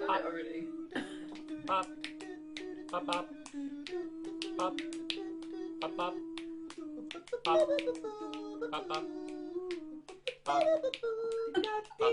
done it already. Pop. Pop, pop. Pop. Pop, pop. Pop. Pop, pop. Pop. Pop.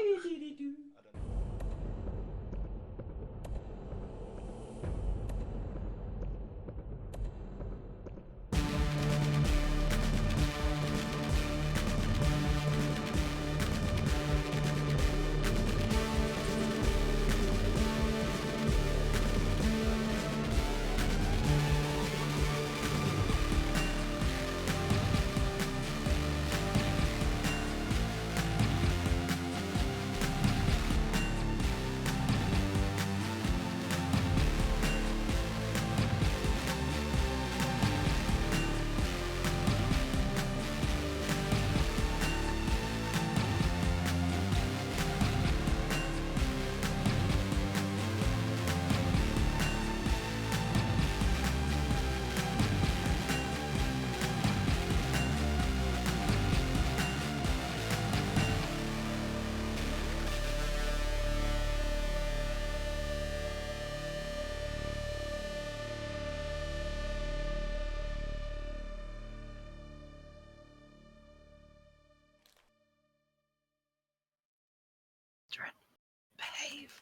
Behave.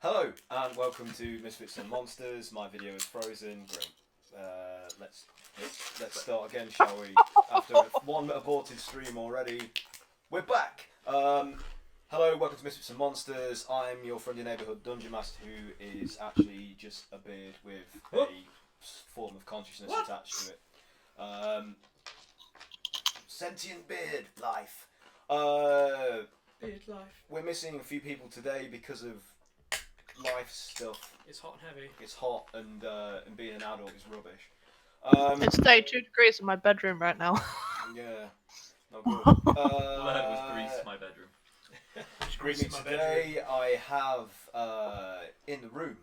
Hello and welcome to Misfits and Monsters. My video is frozen. Great. Let's start again, shall we? After one aborted stream already, we're back. Hello, welcome to Misfits and Monsters. I'm your friendly neighbourhood dungeon master who is actually just a beard with a form of consciousness attached to it. Sentient beard life. Beard life. We're missing a few people today because of life stuff. It's hot and heavy. It's hot and being an adult is rubbish. It's 32 degrees in my bedroom right now. Yeah, not good. All I heard was Grease, my bedroom. With me today, I have in the room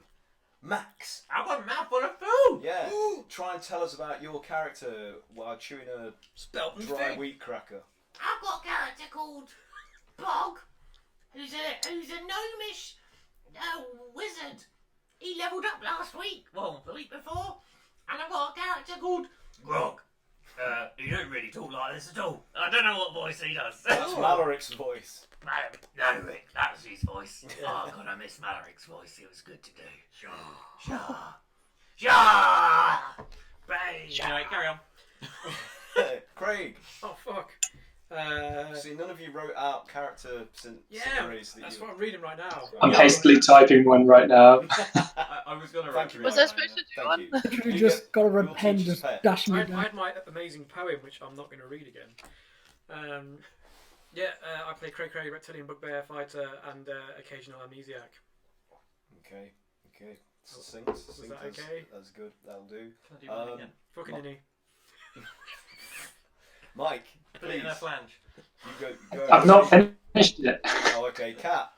Max. I've got a mouthful of food! Yeah, try and tell us about your character while chewing a Spelt dry wheat cracker. I've got a character called Bog, who's a gnomish wizard. He levelled up last week, well, the week before, and I've got a character called Grog. He don't really talk like this at all. I don't know what voice he does. That's Malaric's voice. No, Rick, that's his voice. Oh, God, I miss Malaric's voice. It was good to do. Sure. Anyway, carry on. Craig. Oh fuck. See, none of you wrote out character summaries. That's what I'm reading right now. I'm hastily typing one right now. I was going to Thank you. Was I supposed to do one? Thank you. Literally You just get got a red your pen teacher's just pet. dashing I me had down. my amazing poem, which I'm not going to read again. I play Cray Cray, reptilian bugbear fighter, and occasional amnesiac. Okay. Succinct. Was that okay? That's good. That'll do. Can I do one again? Fucking innie. Mike, Put it please. in a flange. You go I've not finished it. Oh, okay. Cat.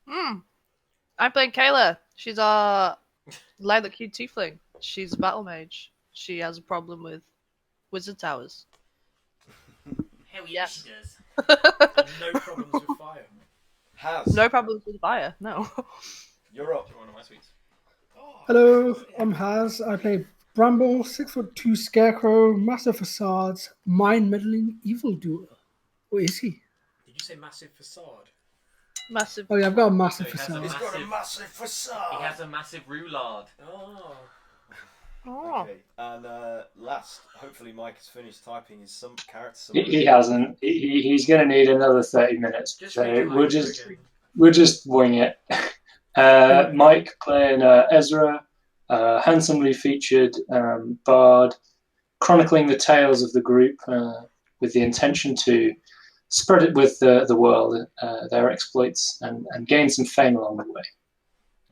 I'm playing Kayla. She's our lilac hued tiefling. She's a battle mage. She has a problem with wizard towers. Hell Yes. she does. And no problems with fire. Has. No problems with fire. No. You're up. You're one of my sweets. Hello, I'm Haz. I play Bramble, 6'2" Scarecrow, Master Facades, Mind Meddling Evildoer. What is he? Did you say massive facade? Massive. Oh yeah, I've got a massive So he has facade. He's got a massive facade. He has a massive roulade. Oh. Oh. Okay. And last, hopefully Mike has finished typing his character He summary. hasn't. He's going to need another 30 minutes. Just So read your we'll idea just again. wing it. Mike playing Ezra, handsomely featured bard, chronicling the tales of the group with the intention to spread it with the world, their exploits, and gain some fame along the way.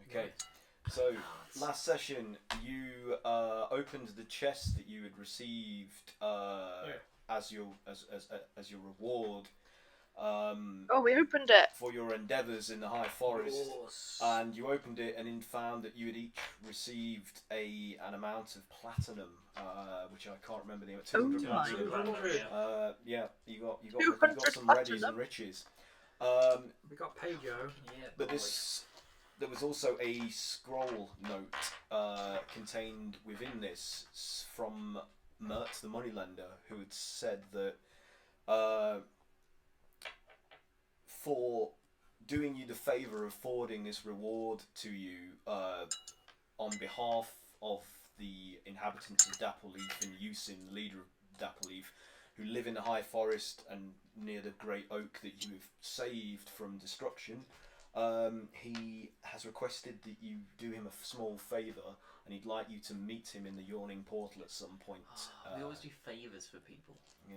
Okay. So last session, you opened the chest that you had received as your reward. Oh, we opened it. For your endeavours in the High Forest, and you opened it and then found that you had each received an amount of platinum, which I can't remember the 200 Oh my. platinum. Yeah, you got 200 some readies platinum. and riches. We got Pago. Yeah, But there was also a scroll note contained within this from Mert, the moneylender, who had said that for doing you the favour of forwarding this reward to you on behalf of the inhabitants of Dappleleaf and Yusin, the leader of Dappleleaf, who live in the high forest and near the great oak that you have saved from destruction, he has requested that you do him a small favour, and he'd like you to meet him in the Yawning Portal at some point. We always do favours for people. Yeah.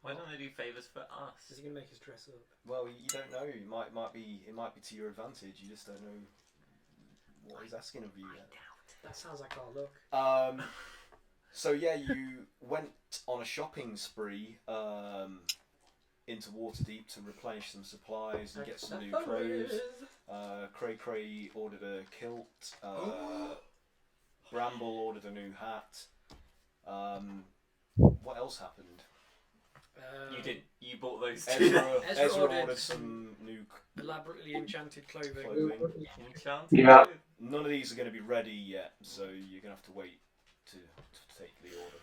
Why don't they do favours for us? Is he gonna make us dress up? Well, you don't know. It might be to your advantage. You just don't know what he's asking of you yet. That sounds like our luck. So yeah, you went on a shopping spree into Waterdeep to replenish some supplies and get some new clothes. Cray Cray ordered a kilt. Bramble ordered a new hat. What else happened? You did. You bought those. Ezra ordered some new elaborately enchanted clothing. Enchanted. Yeah. None of these are going to be ready yet, so you're going to have to wait to take the order.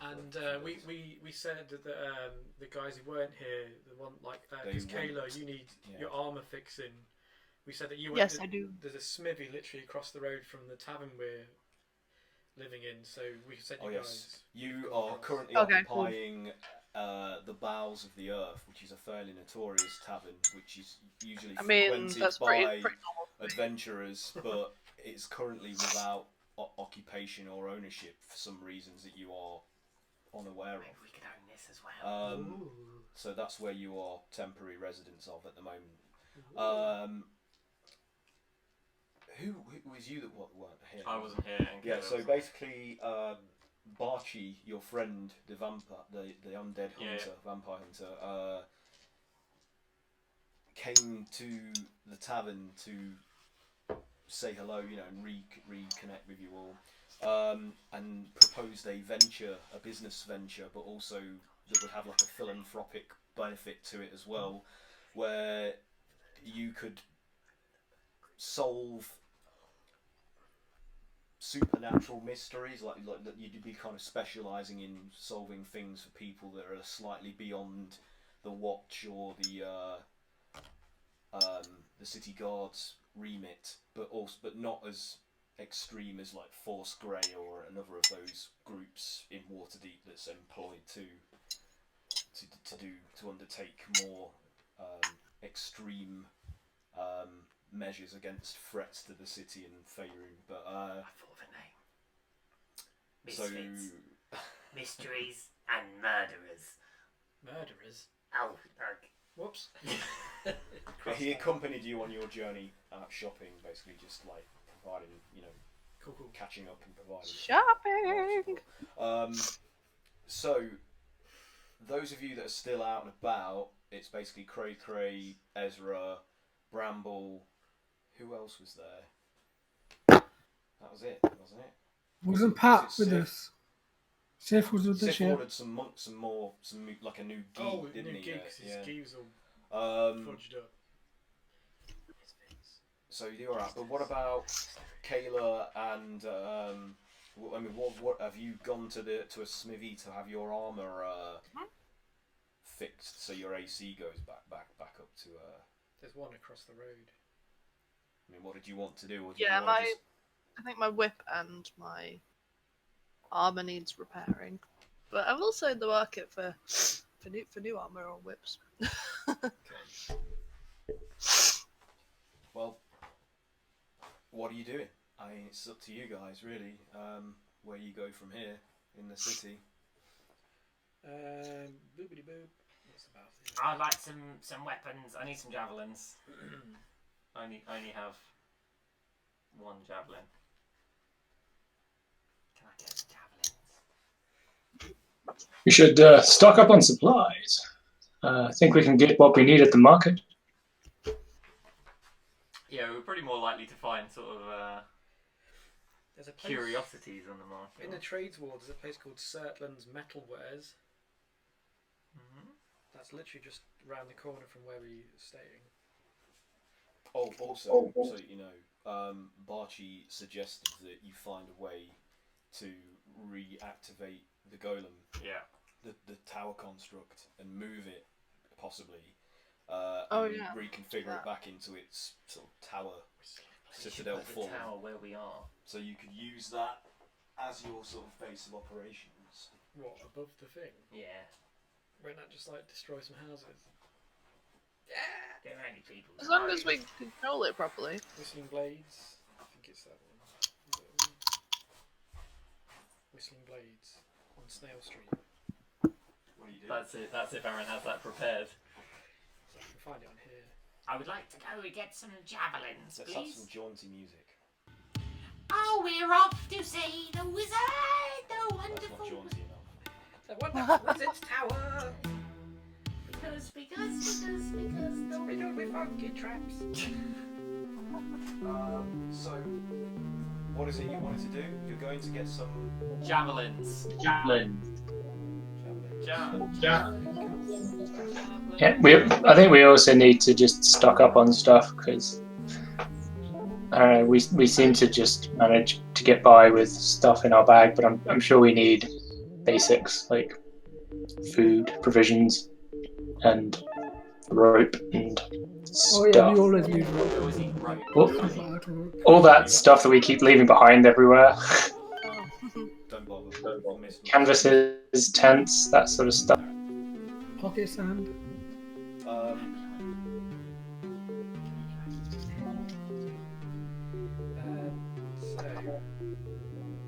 And we said that the guys who weren't here, the one like because Kayla, you need your armor fixing. We said that you went. Yes, I do. There's a smithy literally across the road from the tavern we're living in, so we said you guys. You are currently Okay, occupying the Bowels of the Earth, which is a fairly notorious tavern, which is usually frequented that's by pretty normal. adventurers, but it's currently without occupation or ownership for some reasons that you are unaware Maybe of. we could own this as well. So that's where you are temporary residents of at the moment. Who was you that weren't here? I wasn't here. And Yeah, Kayla so was. basically, Barchi, your friend, the vampire, the undead hunter, vampire hunter, came to the tavern to say hello, and reconnect with you all, and proposed a business venture, but also that would have like a philanthropic benefit to it as well, where you could solve supernatural mysteries, like you'd be kind of specialising in solving things for people that are slightly beyond the watch or the city guard's remit, but not as extreme as like Force Grey or another of those groups in Waterdeep that's employed to undertake more extreme measures against threats to the city and Faerun. But I thought of a name. Misfits. Mysteries and murderers. Murderers. Oh, okay. Whoops. he accompanied you on your journey out shopping, basically just like providing, Cool. catching up and providing Shopping. So those of you that are still out and about, it's basically Cray Cray, Ezra, Bramble. Who else was there? That was it, wasn't it? Wasn't Pat Was it with Sif? us? Sif was with us, Sif yeah. ordered some like a new gi, didn't new he? gig, 'cause his gi was all Um, fudged up. so you're alright, but what about Kayla and what have you gone to a smithy to have your armor fixed so your AC goes back up to There's one across the road. I mean, what did you want to do? Or did Yeah, you want to I think my whip and my armor needs repairing, but I'm also in the market for new armor or whips. Well, what are you doing? I mean, it's up to you guys, really. Where you go from here in the city. Boobity boob. What's about it? I'd like some weapons. I need some javelins. I only have one javelin. Can I get some javelins? We should stock up on supplies. I think we can get what we need at the market. Yeah, we're pretty more likely to find sort of There's a place curiosities on the market. in the trades ward. There's a place called Surtland's Metalwares. Mhm. That That's literally just round the corner from where we're staying. Oh, also, so you know, Barchi suggested that you find a way to reactivate the golem, the tower construct, and move it, possibly, reconfigure it back into its sort of tower citadel form. The tower where we are. So you could use that as your sort of base of operations. What, above the thing? Yeah. Won't that just like destroy some houses? There are only people. As long as we control it properly. Whistling Blades. I think it's that one. Whistling Blades on Snail Street. What do you do? That's it. Baron has that prepared. So I can find it on here. I would like to go and get some javelins, Let's have please. some jaunty music. Oh, we're off to see the wizard, the That's not wonderful. jaunty enough. The wonderful wizard's tower! Because We don't be funky traps. So, what is it you wanted to do? You're going to get some Javelins. javelins. Yeah, I think we also need to just stock up on stuff because we seem to just manage to get by with stuff in our bag, but I'm sure we need basics like food, provisions, and rope and Oh yeah, stuff. we always need We always need rope. All that stuff that we keep leaving behind everywhere. Don't bother. Miss me. Canvases, tents, that sort of stuff. pocket sand. So,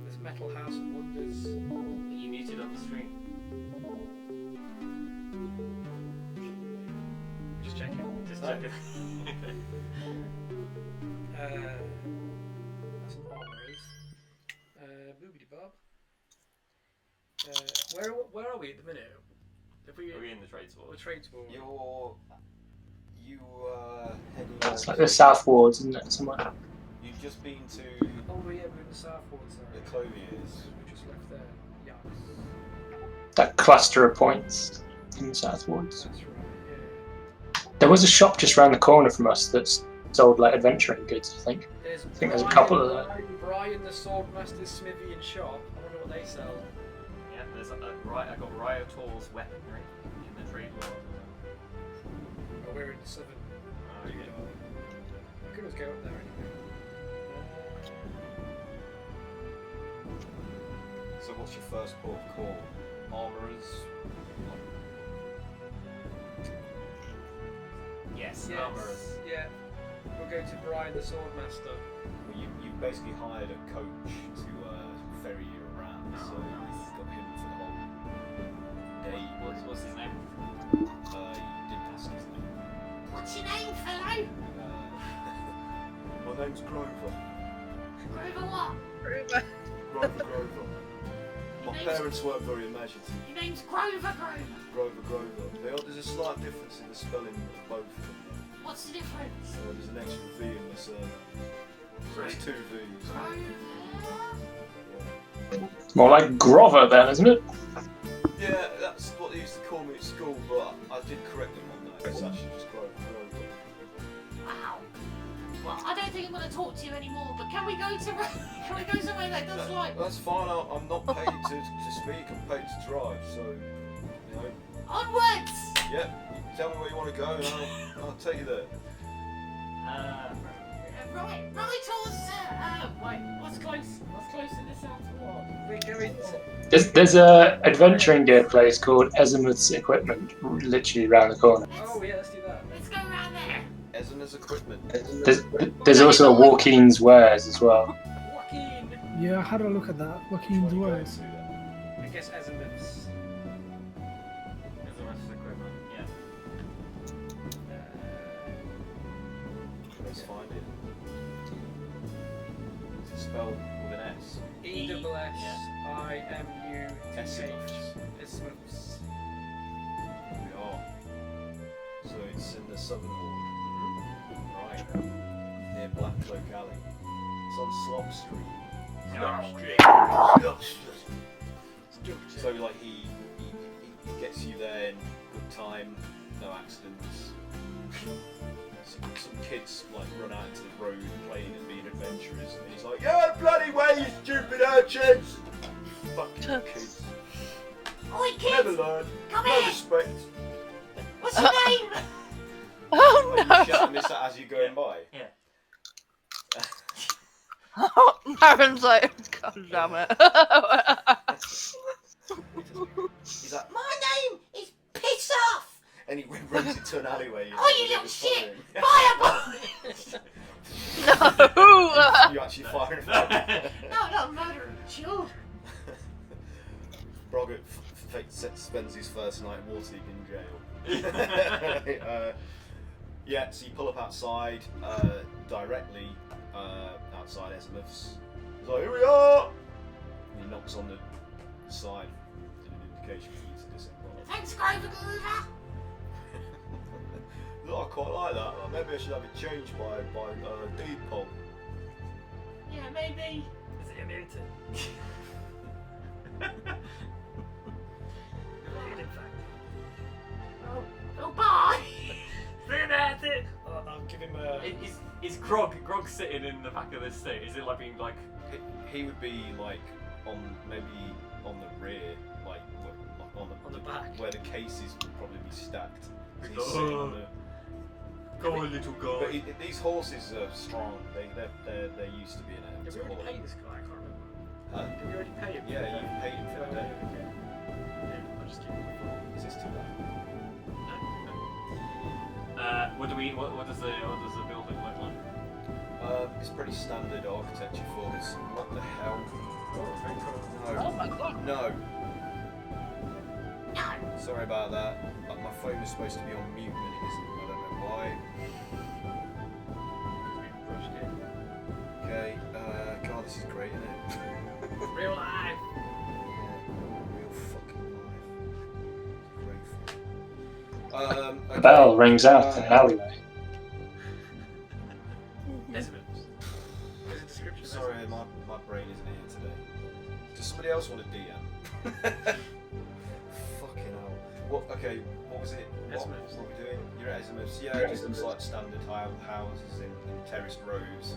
this Metal House of Wonders. Are you muted on the stream? Just checking. Just No. checking. That's an armourers. Boobity bob. Where are we at the minute? If we Are we in the trades war? the trades war. You heading. It's like the south wards, isn't it? Somewhere. You've just been to Oh yeah, we're in the south ward, sorry. the Cloviers. We just left there. Yeah. That cluster of points in the south wards. That's right. Yeah. There was a shop just around the corner from us that sold like adventuring goods. I think there's a couple of them. Brian the Swordmaster's smithy and shop. I wonder what they sell. Yeah, there's I got Ryotor's weaponry in the trade war. Oh, we're in the southern. Oh, yeah. We could always go up there anyway. So what's your first port of call? Armourers? Yes, Yes, armourers. yeah. We'll go to Brian the Swordmaster. Well, you've basically hired a coach to ferry you around, Oh, so nice. you've got him for the whole day. What's his name? You didn't ask his name. What's your name, fellow? My name's Grover. Grover what? Grover. My Your name's- parents weren't very imaginative. Your name's Grover. Grover. There's a slight difference in the spelling of both. What's the difference? There's an extra V in the surname. So it's two V's. Grover. More like Grover then, isn't it? Yeah, that's what they used to call me at school, but I did correct them on that. It's actually just Grover. Wow. Well, I don't think I'm going to talk to you anymore. But can we go to somewhere that does like That's fine. I'm not paid to speak. I'm paid to drive. So, you know, onwards? yeah. You tell me where you want to go, and I'll take you there. Right towards. Wait. What's close to the south ward? We're going to. There's a adventuring gear place called Azimuth's Equipment, literally around the corner. Oh yeah, let's do that. Let's go around there. Esme's equipment. There's also a Walkeen's Wares as well. Joaquin! Yeah, I had a look at that. Joaquin's What are you going words. to then? I guess Azimuth's. There's the rest of the equipment. Yeah. Let's find it. It's spelled with an S. ESSIMUTH. Azimuth's. Azimuth's. Here we are. So it's in the southern ward. Right. Near Black Cloak Alley. It's on Slop Street. So like he gets you there in good time, no accidents. Some kids like run out into the road playing and being adventurous, and he's like, "Yeah, bloody way, you stupid urchins! Fucking kids. Oi, Never kids! learn. Come No here! respect." What's your name? Oh Are you no! shouting this as you're going by? Yeah. Aaron's like, God damn it. He's like, My name is Piss Off! and he runs into an alleyway. Oh, you little shit! Fireball! No! You actually firing from No, not murdering children. Broggett spends his first night at Waterdeep in jail. Yeah, so you pull up outside, directly outside Azimuth's. He's like, "Here we are!" And he knocks on the side, an indication for you to disembark. Thanks, Grover Groover. I quite like that. Maybe I should have it changed by deed poll. Yeah, maybe. Is it a mutant? In fact. Oh, bye. I'll give him a. Is Grog sitting in the back of this seat? Is it like being like? He would be like maybe on the rear, like on the back, where the cases would probably be stacked. So he's sitting on the. Go on, little guy. But these horses are strong. They're used to being able Did to we already haul. pay this guy? I can't remember. Huh? Did we already pay him? Yeah, you paid him for the day. Okay. Yeah, I'll just give him a phone. Is this too loud? What does the building look like? It's pretty standard architecture for this. What the hell? Oh, thank God. Oh my god. No. Sorry about that. My phone is supposed to be on mute, but it isn't. I don't know why. Rushed in. Okay. God, this is great, isn't it? Real life. Real fucking life. Great. The Okay. bell rings out in an alleyway. Estimates. There's a description. of Sorry, estimates. my brain isn't here today. Does somebody else want a DM? Fucking hell. What? Okay. What was it? What Azimuths. are we doing? You're at Azimuths. Yeah, it just looks like standard houses in terraced rows.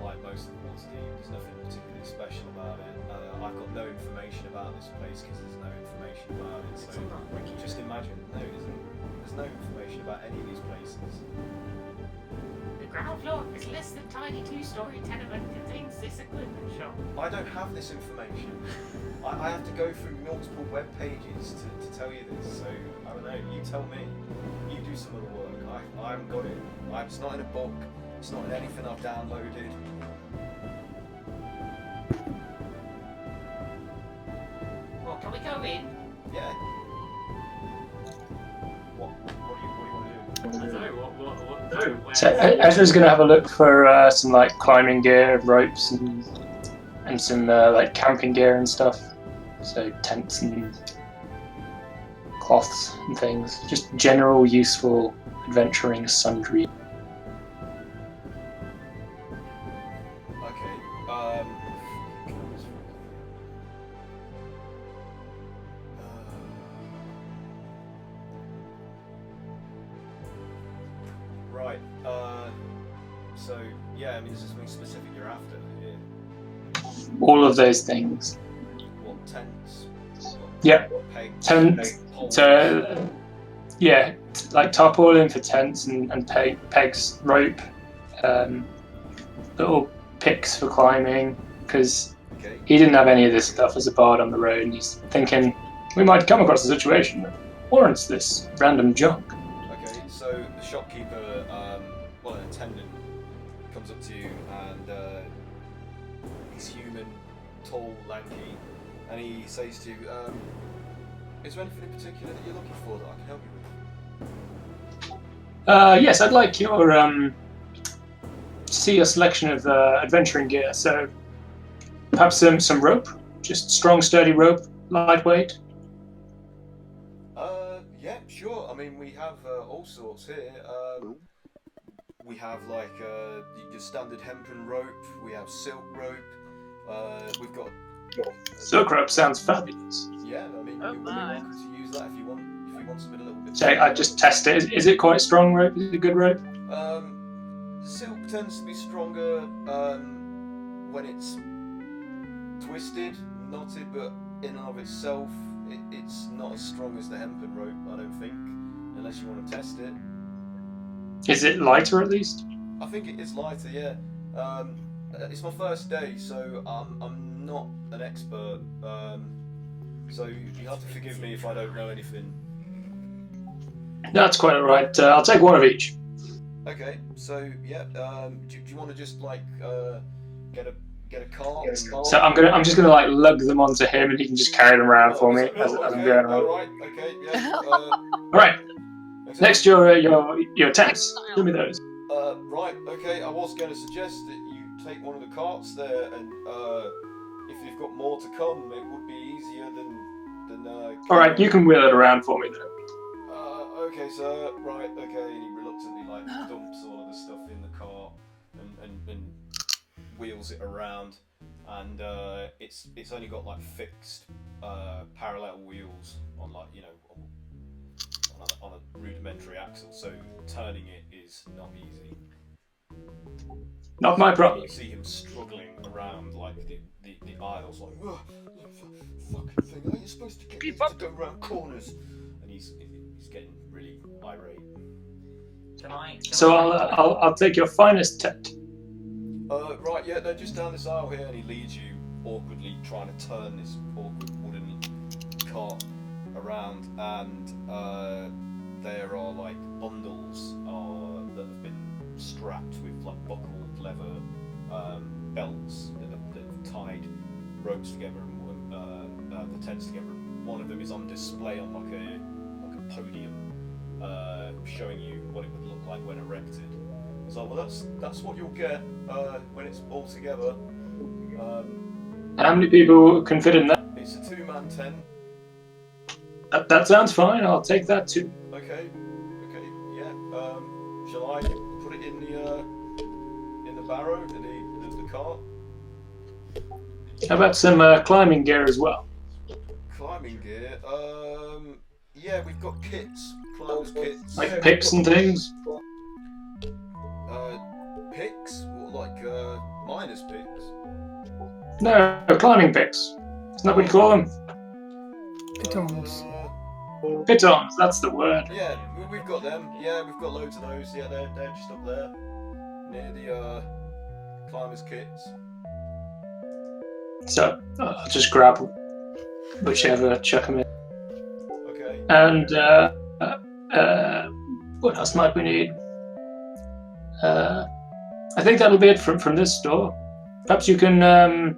Like most of Waterdeep, there's nothing particularly special about it. I've got no information about this place because there's no information about it. So It's on that wiki. just imagine, there's no information about any of these places. The ground floor is less than tiny two-story tenement contains this equipment shop. I don't have this information. I have to go through multiple web pages to tell you this. So I don't know. You tell me. You do some of the work. I haven't got it. It's not in a book. It's not in anything I've downloaded. Well, can we go in? Yeah. What do you want to do? I don't know. What? So Ezra's going to have a look for some like climbing gear, ropes, and some like camping gear and stuff. So tents and cloths and things. Just general useful adventuring sundry. Okay. Right. So yeah, I mean, is there something specific you're after here? All of those things. What, tents? Yeah. Pegs? Tents. Poles? So yeah, like tarpaulin for tents and pegs, rope, little picks for climbing, because Okay. he didn't have any of this stuff as a bard on the road, and he's thinking we might come across a situation that warrants this random junk. Okay, so the shopkeeper, well, an attendant, comes up to you and he's human, tall, lanky, and he says to you, is there anything in particular that you're looking for that I can help you with? Yes, I'd like your see your selection of adventuring gear. So perhaps some rope, just strong, sturdy rope, lightweight. Yeah, sure. I mean, we have all sorts here. We have like your standard hempen rope. We have silk rope. We've got Silk rope sounds fabulous. Yeah, I mean, Oh you're my. welcome to use that if you want. If you want something a little bit. So I just test it. Is it quite strong rope? Is it a good rope? Silk tends to be stronger when it's twisted, knotted, but in and of itself, it's not as strong as the hempen rope, I don't think, unless you want to test it. Is it lighter at least? I think it is lighter, yeah. It's my first day, so I'm not an expert, so you have to forgive me if I don't know anything. That's quite alright. I'll take one of each. Okay, so yeah, do you want to just like get a cart? So I'm just gonna like lug them onto him, and he can just carry them around for me as I'm going along. Alright, okay, yeah. Alright. Next, your tents. Give me those. Right, okay, I was going to suggest that you take one of the carts there, and if you've got more to come, it would be easier than Alright, you can wheel it around for me then. Okay, sir, right, okay, and he reluctantly like dumps all of the stuff in the cart and wheels it around, and it's only got like fixed parallel wheels on like, you know, on a rudimentary axle, so turning it is not easy. Not my problem. You see him struggling around like the aisles, like, fucking thing, how are you supposed to get this to go around corners? And he's getting really irate. So I'll take your finest tent. Right, yeah, no, just down this aisle here, and he leads you awkwardly trying to turn this awkward wooden cart around, and there are like bundles that have been strapped with like buckled leather belts that have tied ropes together and the tents together. One of them is on display on like a podium, showing you what it would look like when erected. It's like, well, that's what you'll get when it's all together. How many people can fit in that? It's a 2-man tent. That sounds fine. I'll take that too. Okay, yeah. Shall I put it in the barrow, the cart? How about some climbing gear as well? Climbing gear. Yeah, we've got kits, climbers kits. Like picks and things? Picks? What, like miners picks? No, climbing picks. Isn't that what you call them? Pitons. Pitons, that's the word. Yeah, we've got them. Yeah, we've got loads of those. Yeah, they're just up there near the climbers kits. So I'll just grab whichever, chuck them in. Okay. And what else might we need? I think that'll be it from this store. Perhaps you can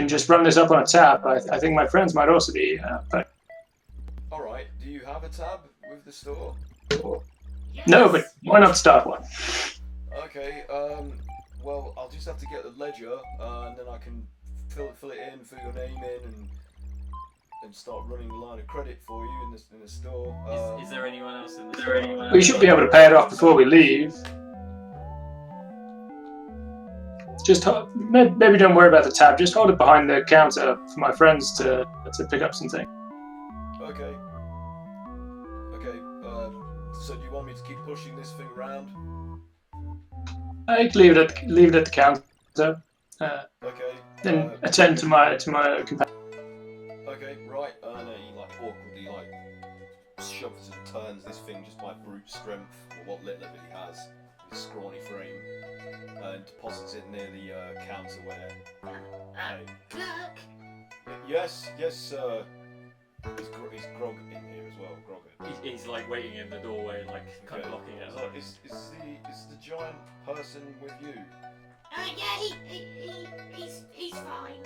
just run this up on a tab. I think my friends might also be. But All right. Do you have a tab with the store? Yes. no, but why not start one? Okay. Well, I'll just have to get the ledger, and then I can fill it in, fill your name in, and start running the line of credit for you in the store. Is there anyone else in the store? We should be able to pay it off before we leave. Just maybe don't worry about the tab. Just hold it behind the counter for my friends to pick up something. Okay. So do you want me to keep pushing this thing around? I can leave it at the counter. Okay. Then attend to my companion. Okay, right. And he like awkwardly like shoves and turns this thing just by brute strength, or what little of it he has, his scrawny frame, and deposits it near the counter where. Clerk. Yes, sir. Is Grog in here as well? Grog. He's like waiting in the doorway, like kind of blocking it. So is the giant person with you? Yeah, he's fine.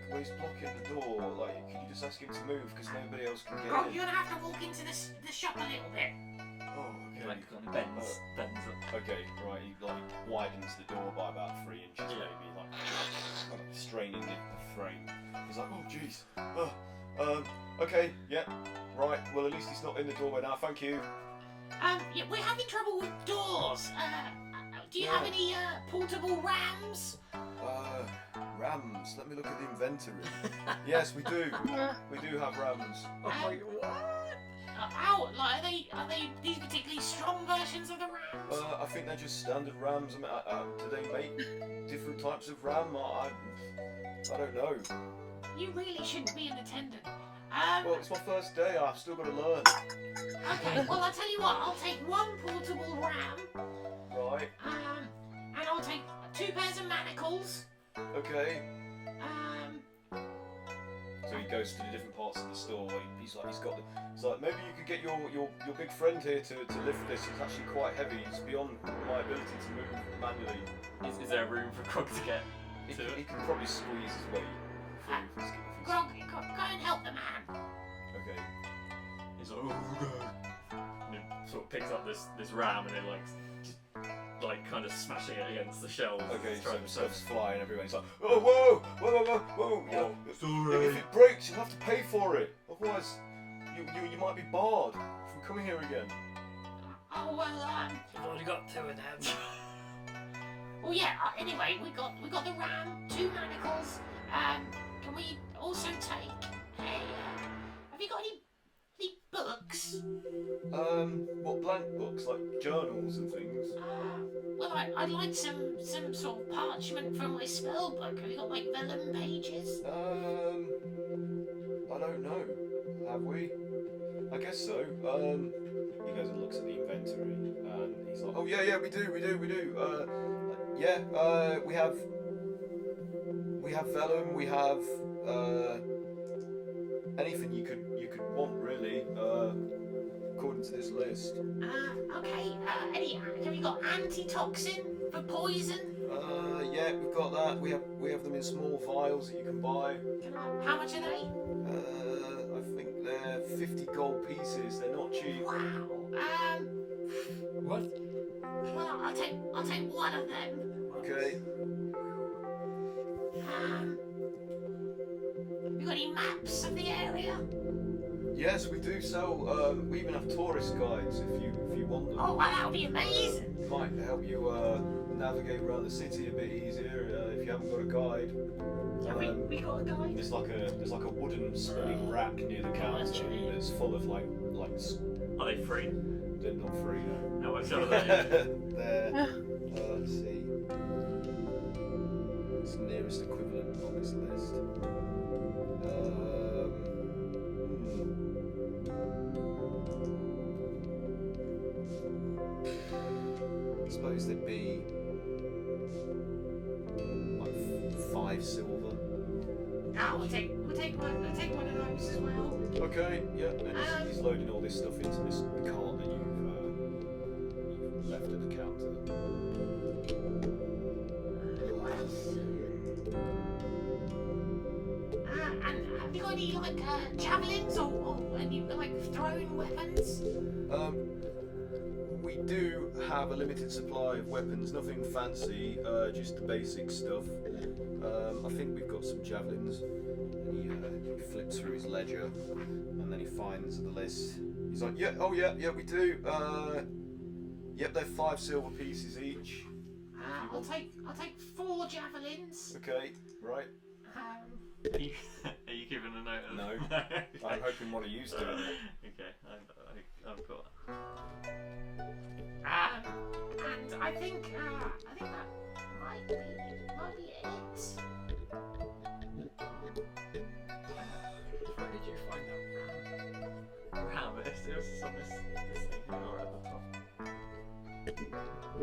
Well, he's blocking the door. Like, can you just ask him to move because nobody else can get Rob, in? you're gonna have to walk into the shop a little bit. Oh, okay. Like kind of bends up. Okay, right. He like widens the door by about 3 inches, maybe, like kind of straining the frame. He's like, oh, jeez. Okay, yeah, right. Well, at least he's not in the doorway now. Thank you. Yeah, we're having trouble with doors. Do you have any portable rams? rams. Let me look at the inventory. Yes, we do. We do have rams. Oh my, what? How? Like, are they these particularly strong versions of the rams? I think they're just standard rams. I mean, do they make different types of ram? I don't know. You really shouldn't be an attendant. Well, it's my first day. I've still got to learn. Okay, well, I'll tell you what. I'll take one portable ram. Right. And I'll take 2 pairs of manacles. Okay. Um, So he goes to the different parts of the store. He's like, maybe you could get your big friend here to lift this. It's actually quite heavy. It's beyond my ability to move manually. Is there room for Grog to get He to it? can probably squeeze his way through. if he's- Grog, go and help the man. Okay. He's like, oh god. And he sort of picks up this ram and then like kind of smashing it against the shelves. Okay, so Trying to- stuff's flying everywhere. He's like, oh, whoa. Oh, If sorry. it breaks, you'll have to pay for it. Otherwise, you might be barred from coming here again. Oh well, I've only got 2 in hand. well, yeah. Anyway, we got the ram, 2 manacles. Can we also take have you got any books? What blank books, like journals and things? Well, I'd like some sort of parchment from my spell book. Have you got like vellum pages? I don't know. Have we? I guess so. He goes and looks at the inventory, and he's like, "Oh yeah, we do. We have vellum. We have anything you could want really, according to this list. Okay. Have you got antitoxin for poison? Yeah, we've got that. We have them in small vials that you can buy. How much are they? I think they're 50 gold pieces. They're not cheap. Wow. What? Well, I'll take one of them. Okay. Have you got any maps of the area? Yes, we do sell. We even have tourist guides if you want them. Oh, well, that would be amazing. Might help you navigate around the city a bit easier if you haven't got a guide. Have we got a guide? There's like a wooden spinning rack near the counter that's full of like. Are they free? They're not free though. How much are they? There. Let's see. What's the nearest equivalent on this list? I suppose they'd be like 5 silver. Oh, we'll take one of those as well. Okay, yeah, and he's loading all this stuff into this cart that you've left at the counter. And have you got any like javelins or any like thrown weapons? We do have a limited supply of weapons, nothing fancy, just the basic stuff. I think we've got some javelins. And he flips through his ledger, and then he finds the list. He's like, yeah, we do. Yep, they're 5 silver pieces each. I'll take 4 javelins. Okay, right. Are you giving a note of No. Okay. I'm hoping one of you's doing it. Okay, I've got. And I think that might be it. Where did you find that ram? Ram, it was on this thing or at the top.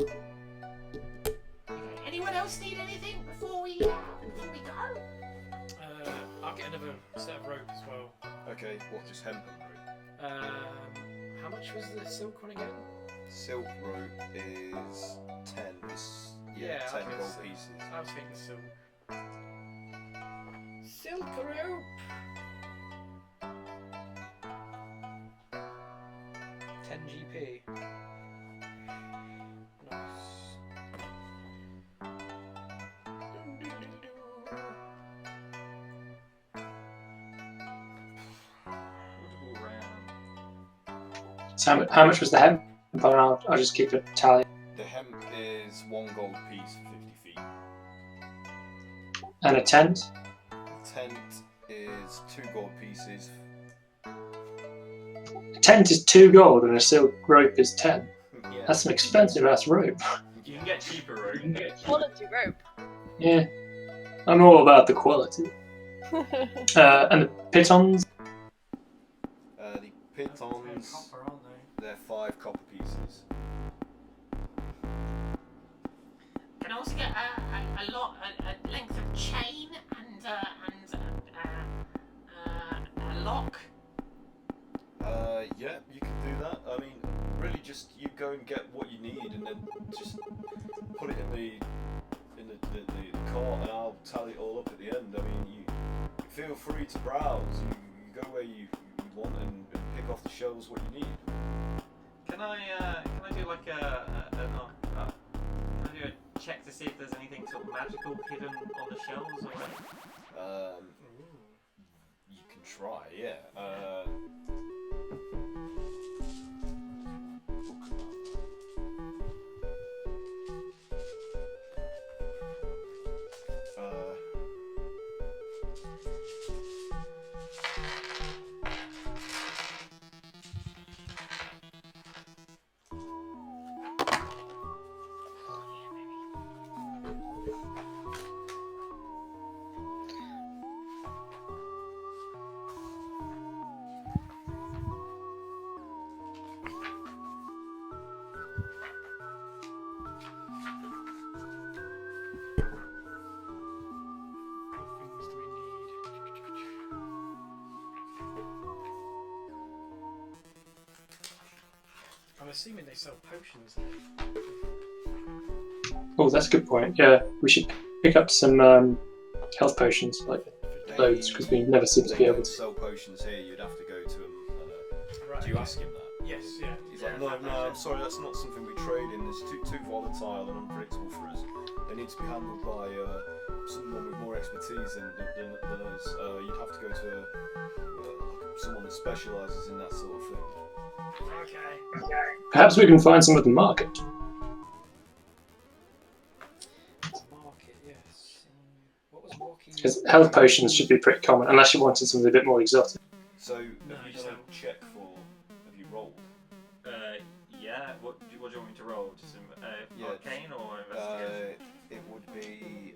Okay. Anyone else need anything before we go? I'll get another set of rope as well. Okay, what, just hempen rope? How much was the silk one again? Silk rope is 10. Yeah, 10 I gold guess so. pieces. I'll take the silk. Silk rope! 10 GP. Nice. Portable ram. So how much was the hemp? I'll just keep a tally. The hemp is 1 gold piece for 50 feet. And a tent. A tent is 2 gold pieces. A tent is 2 gold and a silk rope is 10. Yeah. That's some expensive ass rope. You can get cheaper rope. Quality rope. Yeah. I'm all about the quality. And the pitons? The pitons, Copper, aren't they? they're 5 copper pieces. Can I also get a length of chain and a lock? Yeah, you can do that. I mean, really, just you go and get what you need, and then just put it in the cart, and I'll tally it all up at the end. I mean, you feel free to browse. You go where you want and pick off the shelves what you need. Can I do like can I do a check to see if there's anything sort of magical hidden on the shelves or? You can try, yeah. What things do we need? I'm assuming they sell potions there. Oh, that's a good point. Yeah, we should pick up some health potions, like loads, because we never seem to be able to. Sell potions here. You'd have to go to him. Right. Do you ask him that? Yes, yeah. He's like, no, I'm sorry, that's not something we trade in. It's too volatile and unpredictable for us. They need to be handled by someone with more expertise than us. You'd have to go to someone that specialises in that sort of thing. Okay. Perhaps we can find some at the market. Market, yes. What was walking? Because health potions should be pretty common, unless you wanted something a bit more exotic. So, No, have you you done don't. a check for? Have you rolled? Yeah. What do you want me to roll? Just Yeah, arcane or investigation? It would be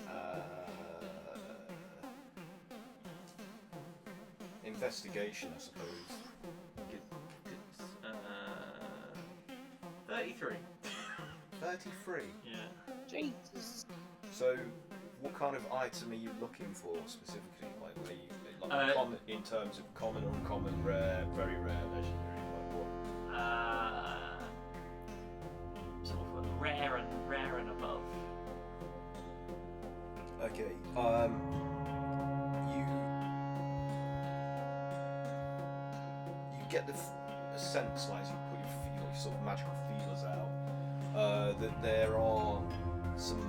investigation, I suppose. It's 33. 33. Yeah. Jesus. So, what kind of item are you looking for specifically? Like, where you common, in terms of common, uncommon, rare, very rare, legendary? Like what? Sort of rare and above. Okay. You get the sense, like as you put your sort of magical feelers out, that there are some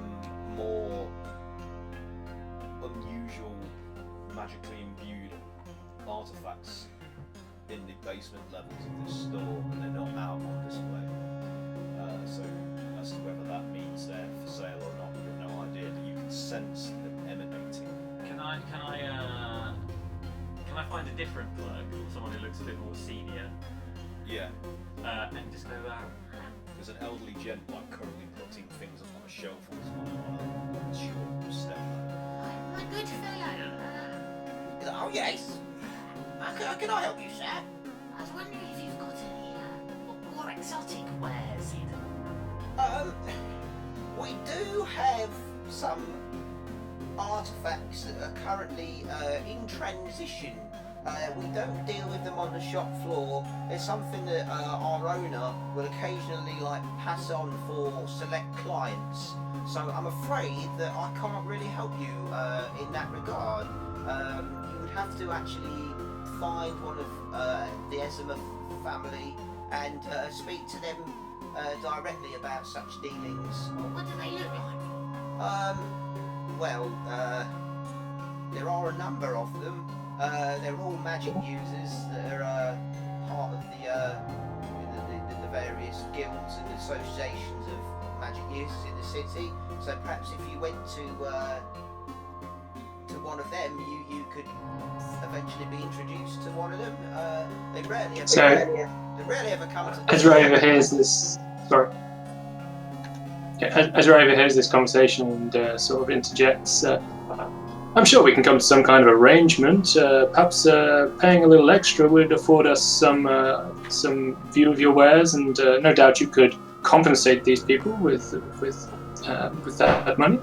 more unusual, magically imbued artifacts in the basement levels of this store, and they're not out on display. So, as to whether that means they're for sale or not, you have no idea. But you can sense them emanating. Can I find a different clerk, or someone who looks a bit more senior, Yeah. and just go There's an elderly gent like currently putting things up on a shelf on his short step. My good fellow. Oh, yes. Can I help you, sir? I was wondering if you've got any more exotic wares hidden. We do have some artifacts that are currently in transition. We don't deal with them on the shop floor. There's something that our owner will occasionally pass on for select clients. So I'm afraid that I can't really help you in that regard. You would have to actually find one of the Azimuth family and speak to them directly about such dealings. What do they look like? Well, there are a number of them. They're all magic users that are part of the various guilds and associations of magic users in the city. So perhaps if you went to one of them, you could eventually be introduced to one of them. They rarely ever come to. Ezra overhears this. Sorry. Yeah, Ezra overhears this conversation and sort of interjects. I'm sure we can come to some kind of arrangement. Perhaps paying a little extra would afford us some view of your wares, and no doubt you could compensate these people with that money.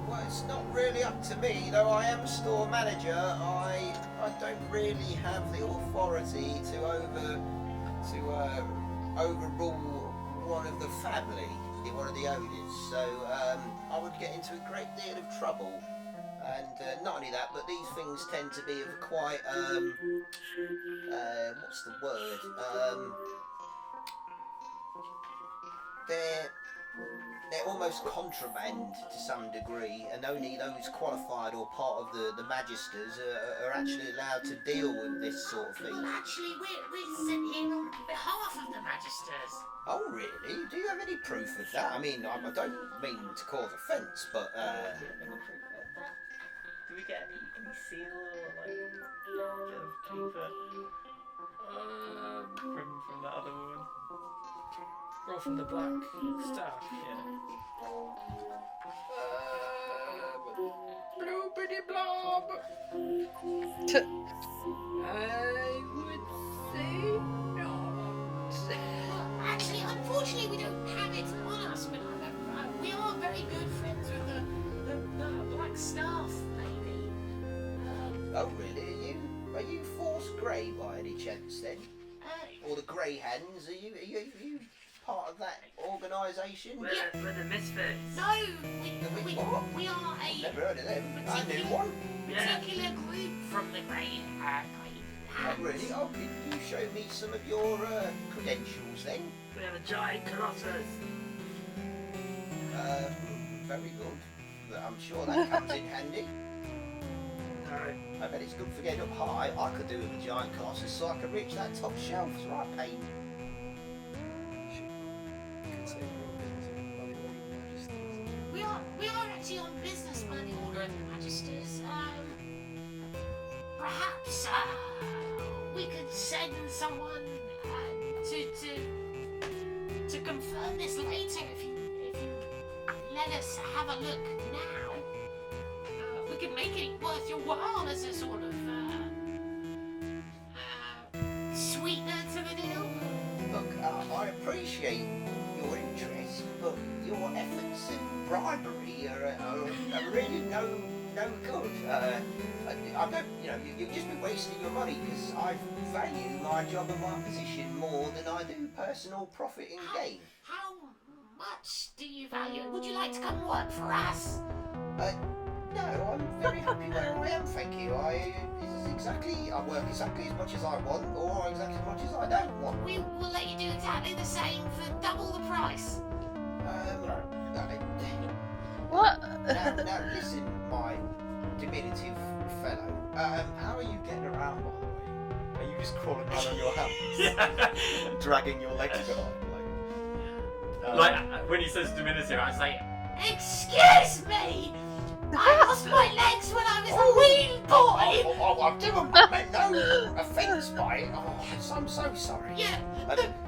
Well, it's not really up to me, though I am store manager. I don't really have the authority to overrule one of the family, one of the owners. So I would get into a great deal of trouble. And not only that, but these things tend to be of quite what's the word? They're almost contraband to some degree, and only those qualified or part of the magisters are actually allowed to deal with this sort of thing. Well, actually, we're sent in on behalf of the magisters. Oh, really? Do you have any proof of that? I mean, I don't mean to cause offence, but Do we get any seal or like bit of paper from that other woman? Roll from the black staff. Yeah. Bloopity blob. I would say not. Actually, unfortunately, we don't have it on us, but we are very good friends with the black staff lady. oh, really? Are you Force Grey by any chance then? Or the Grey Hands? Are you part of that organisation? We're the Misfits. No, What? we are a Never heard of them. I knew one. particular group from the Grey Hands. Oh, really? Oh, can you show me some of your credentials then? We have a giant colossus. Very good. But I'm sure that comes in handy. I bet it's good for getting up high. I could do with a giant colossus so I could reach that top shelf. It's right, Payne. We are actually on business by the order of the magisters. Perhaps we could send someone to confirm this later if you let us have a look now. We can make it worth your while as a sort of sweetener to the deal. Look, I appreciate your interest, but your efforts at bribery are really no good. I don't, you've just been wasting your money because I value my job and my position more than I do personal profit and gain. How much do you value it? Would you like to come work for us? No, I'm very happy where I am, thank you. I work exactly as much as I want, or exactly as much as I don't want. We will let you do exactly the same for double the price. What? Now listen, my diminutive fellow. How are you getting around, by the way? Are you just crawling around on your hands? Dragging your legs behind? Like when he says diminutive, I say, Excuse me! I lost my legs when I was a wee boy! I didn't meant no offence by it. Oh, I'm so sorry. Yeah.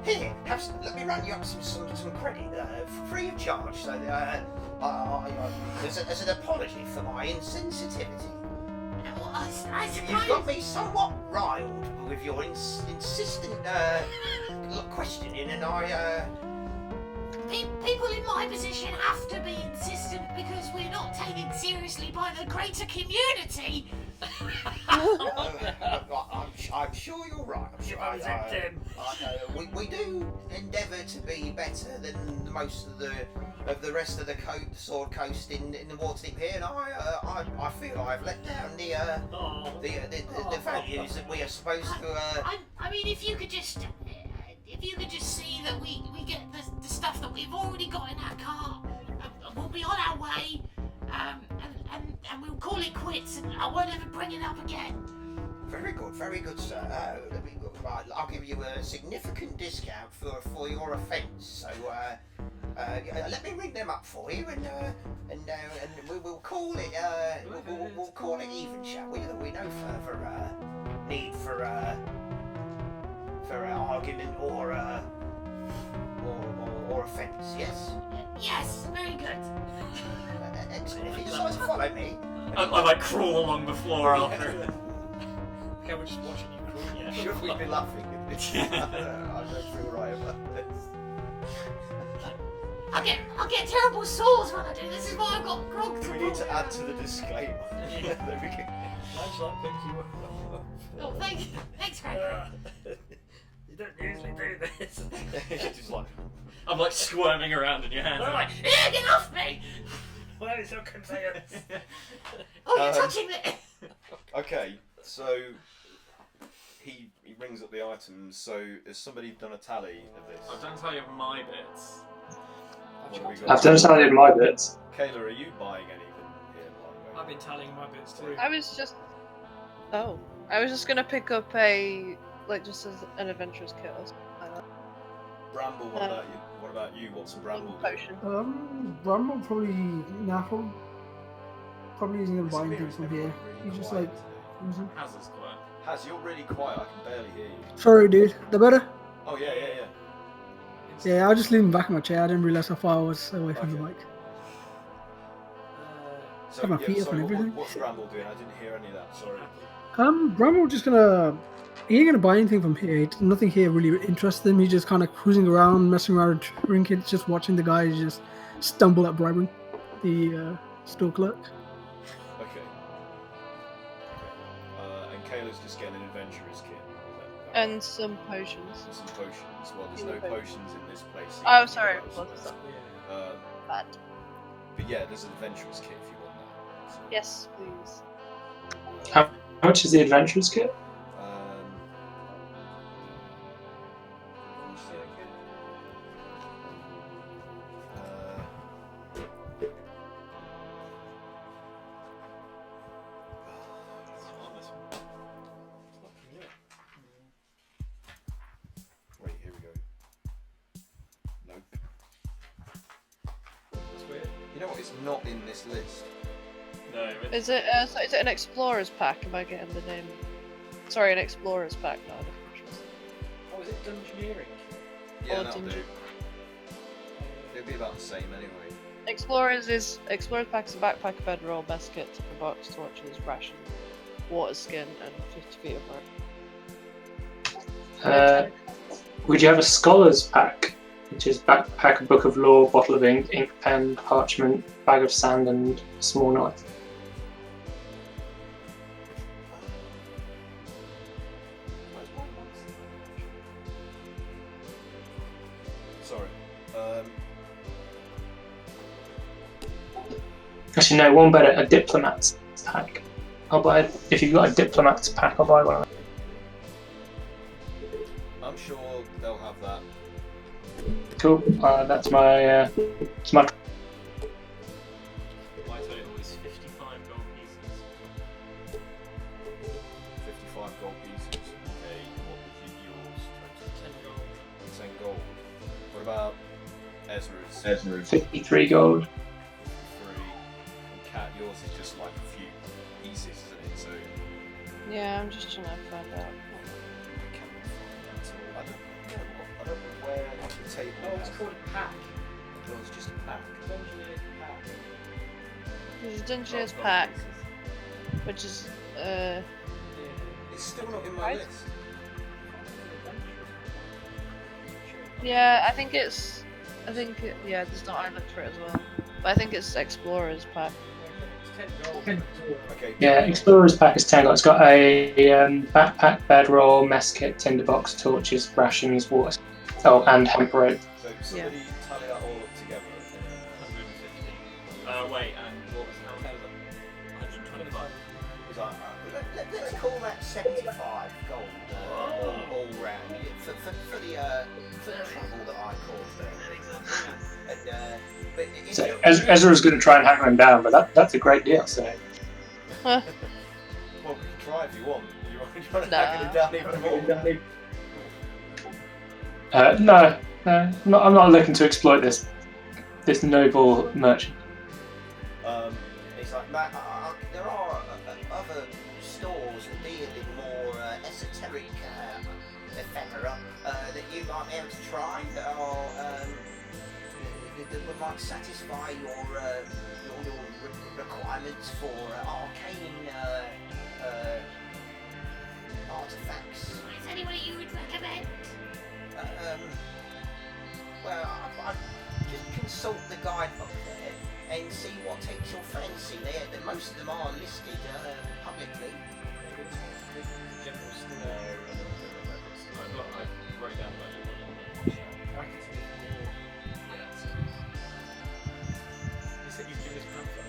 Here, let me run you up some credit, free of charge, so as an apology for my insensitivity. Well, I You've got suppose... me somewhat riled with your insistent questioning, and People in my position have to be insistent because we're not taken seriously by the greater community. I'm sure you're right. I'm sure we do endeavour to be better than most of the rest of the Sword Coast in the Waterdeep here, and I feel I've let down the values that we are supposed to. I mean, if you could just see that we get the stuff that we've already got in our car, we'll be on our way, and we'll call it quits, and I won't ever bring it up again. Very good, sir. I'll give you a significant discount for your offence. So let me ring them up for you, and we will call call it. We'll call it even, shall we? There'll be no further need for argument or offence. Yes. Yes, very good. Excellent. If you decide to follow me, I like crawl along the floor after. Okay, we're just watching you crawl. Yeah. should we be laughing at this? I don't feel right about this. I'll get terrible sores when I do. This is why I've got grog to We need to add to the disclaimer. There we go. That's like pick you up. Oh, thank you. Thanks, Gregory. You don't usually do this. Just like, I'm like squirming around in your hands. All right, yeah, get off me! Where is your conveyance? Oh, you're touching me! okay, so he rings up the items. So has somebody done a tally of this? I've done tally of my bits. What have we got? I've done something in my bits. Kayla, are you buying anything here, by the way? I've been tallying my bits too. I was just. Oh. I was just gonna pick up a. Like, just as an adventurous kit or something like that. Bramble, what about you? What about you? What's a Bramble do? Potion. Bramble probably isn't gonna buy anything from here. He's just like. How's this quiet? Haz, you're really quiet. I can barely hear you. Sorry, dude. The better? Oh yeah. Yeah, I was just leaning back in my chair. I didn't realize how far I was away from the Okay. mic. So Got my feet up sorry, and everything. what's Bramble doing? I didn't hear any of that. Sorry. Bramble just gonna. He ain't gonna buy anything from here. Nothing here really interests him. He's just kind of cruising around, messing around with trinkets, just watching the guys just stumble at bribing the store clerk. Okay. And Kayla's just getting an adventurer's kit. Is that And some potions. and some potions. Well, there's no potions in this place. so you Oh, can sorry. get those. Bad. But yeah, there's an adventurer's kit if you want that. So, Yes, please. How much is the adventurer's kit? let me see again. Wait, here we go. Nope. That's weird. You know what? It's not in this list. No, Is it an explorer's pack? Am I getting the name? Sorry, an explorer's pack, not an adventurer's. Oh, is it dungeoneering? Yeah, Or that'll do. dungeon. It'll be about the same anyway. Explorer's pack is a backpack, a bedroll, best kit, tinder box, torches, ration, water skin, and 50 feet of rope. Would you have a scholar's pack, which is backpack, a book of lore, bottle of ink, ink pen, parchment, bag of sand, and a small knife? Sorry. Actually, no, one better, a diplomat's pack. I'll buy. If you've got a diplomat's pack, I'll buy one. I'm sure they'll have that. Cool. That's my. my total is 55 gold pieces. 55 gold pieces. Okay, what is yours? Total? 10 gold. 10 gold. What about Ezra's? 53 gold. 53. And Kat, yours is just like a few pieces, isn't it? So Yeah, I'm just trying to find out. I can't find that at all. I don't know where the table Oh, it's has- called a pack. Oh, it's just a pack. Dungeoneering pack. There's a Dungeoneer's 12 gold pack, pieces. which is It's still not in my Right. list. yeah, I think there's not. I looked for it as well, but I think it's explorer's pack. It's 10 gold. Okay. Yeah, explorer's pack is 10 gold. It's got a backpack, bedroll, mess kit, tinder box, torches, rations, water. Oh, and hemp rope. So somebody tally that all up together. 150. Wait, and what was how much was it? 125. Was that Let's call that 75 gold all round for the trouble that I caused there. And, but if So you- Ezra's going to try and hack him down, but that's a great deal. So Huh. Well, we can try if you want. You want to Nah. hack it down even more? no, I'm not looking to exploit this noble merchant. It's like, Matt, there are other stores that deal in more esoteric ephemera that you might be able to try that are that might satisfy your requirements for arcane artifacts. Is there anybody you would recommend? Well, I'd just consult the guidebook there and see what takes your fancy. Most of them are listed publicly. General store. I wrote down that. You said you'd give us pamphlet.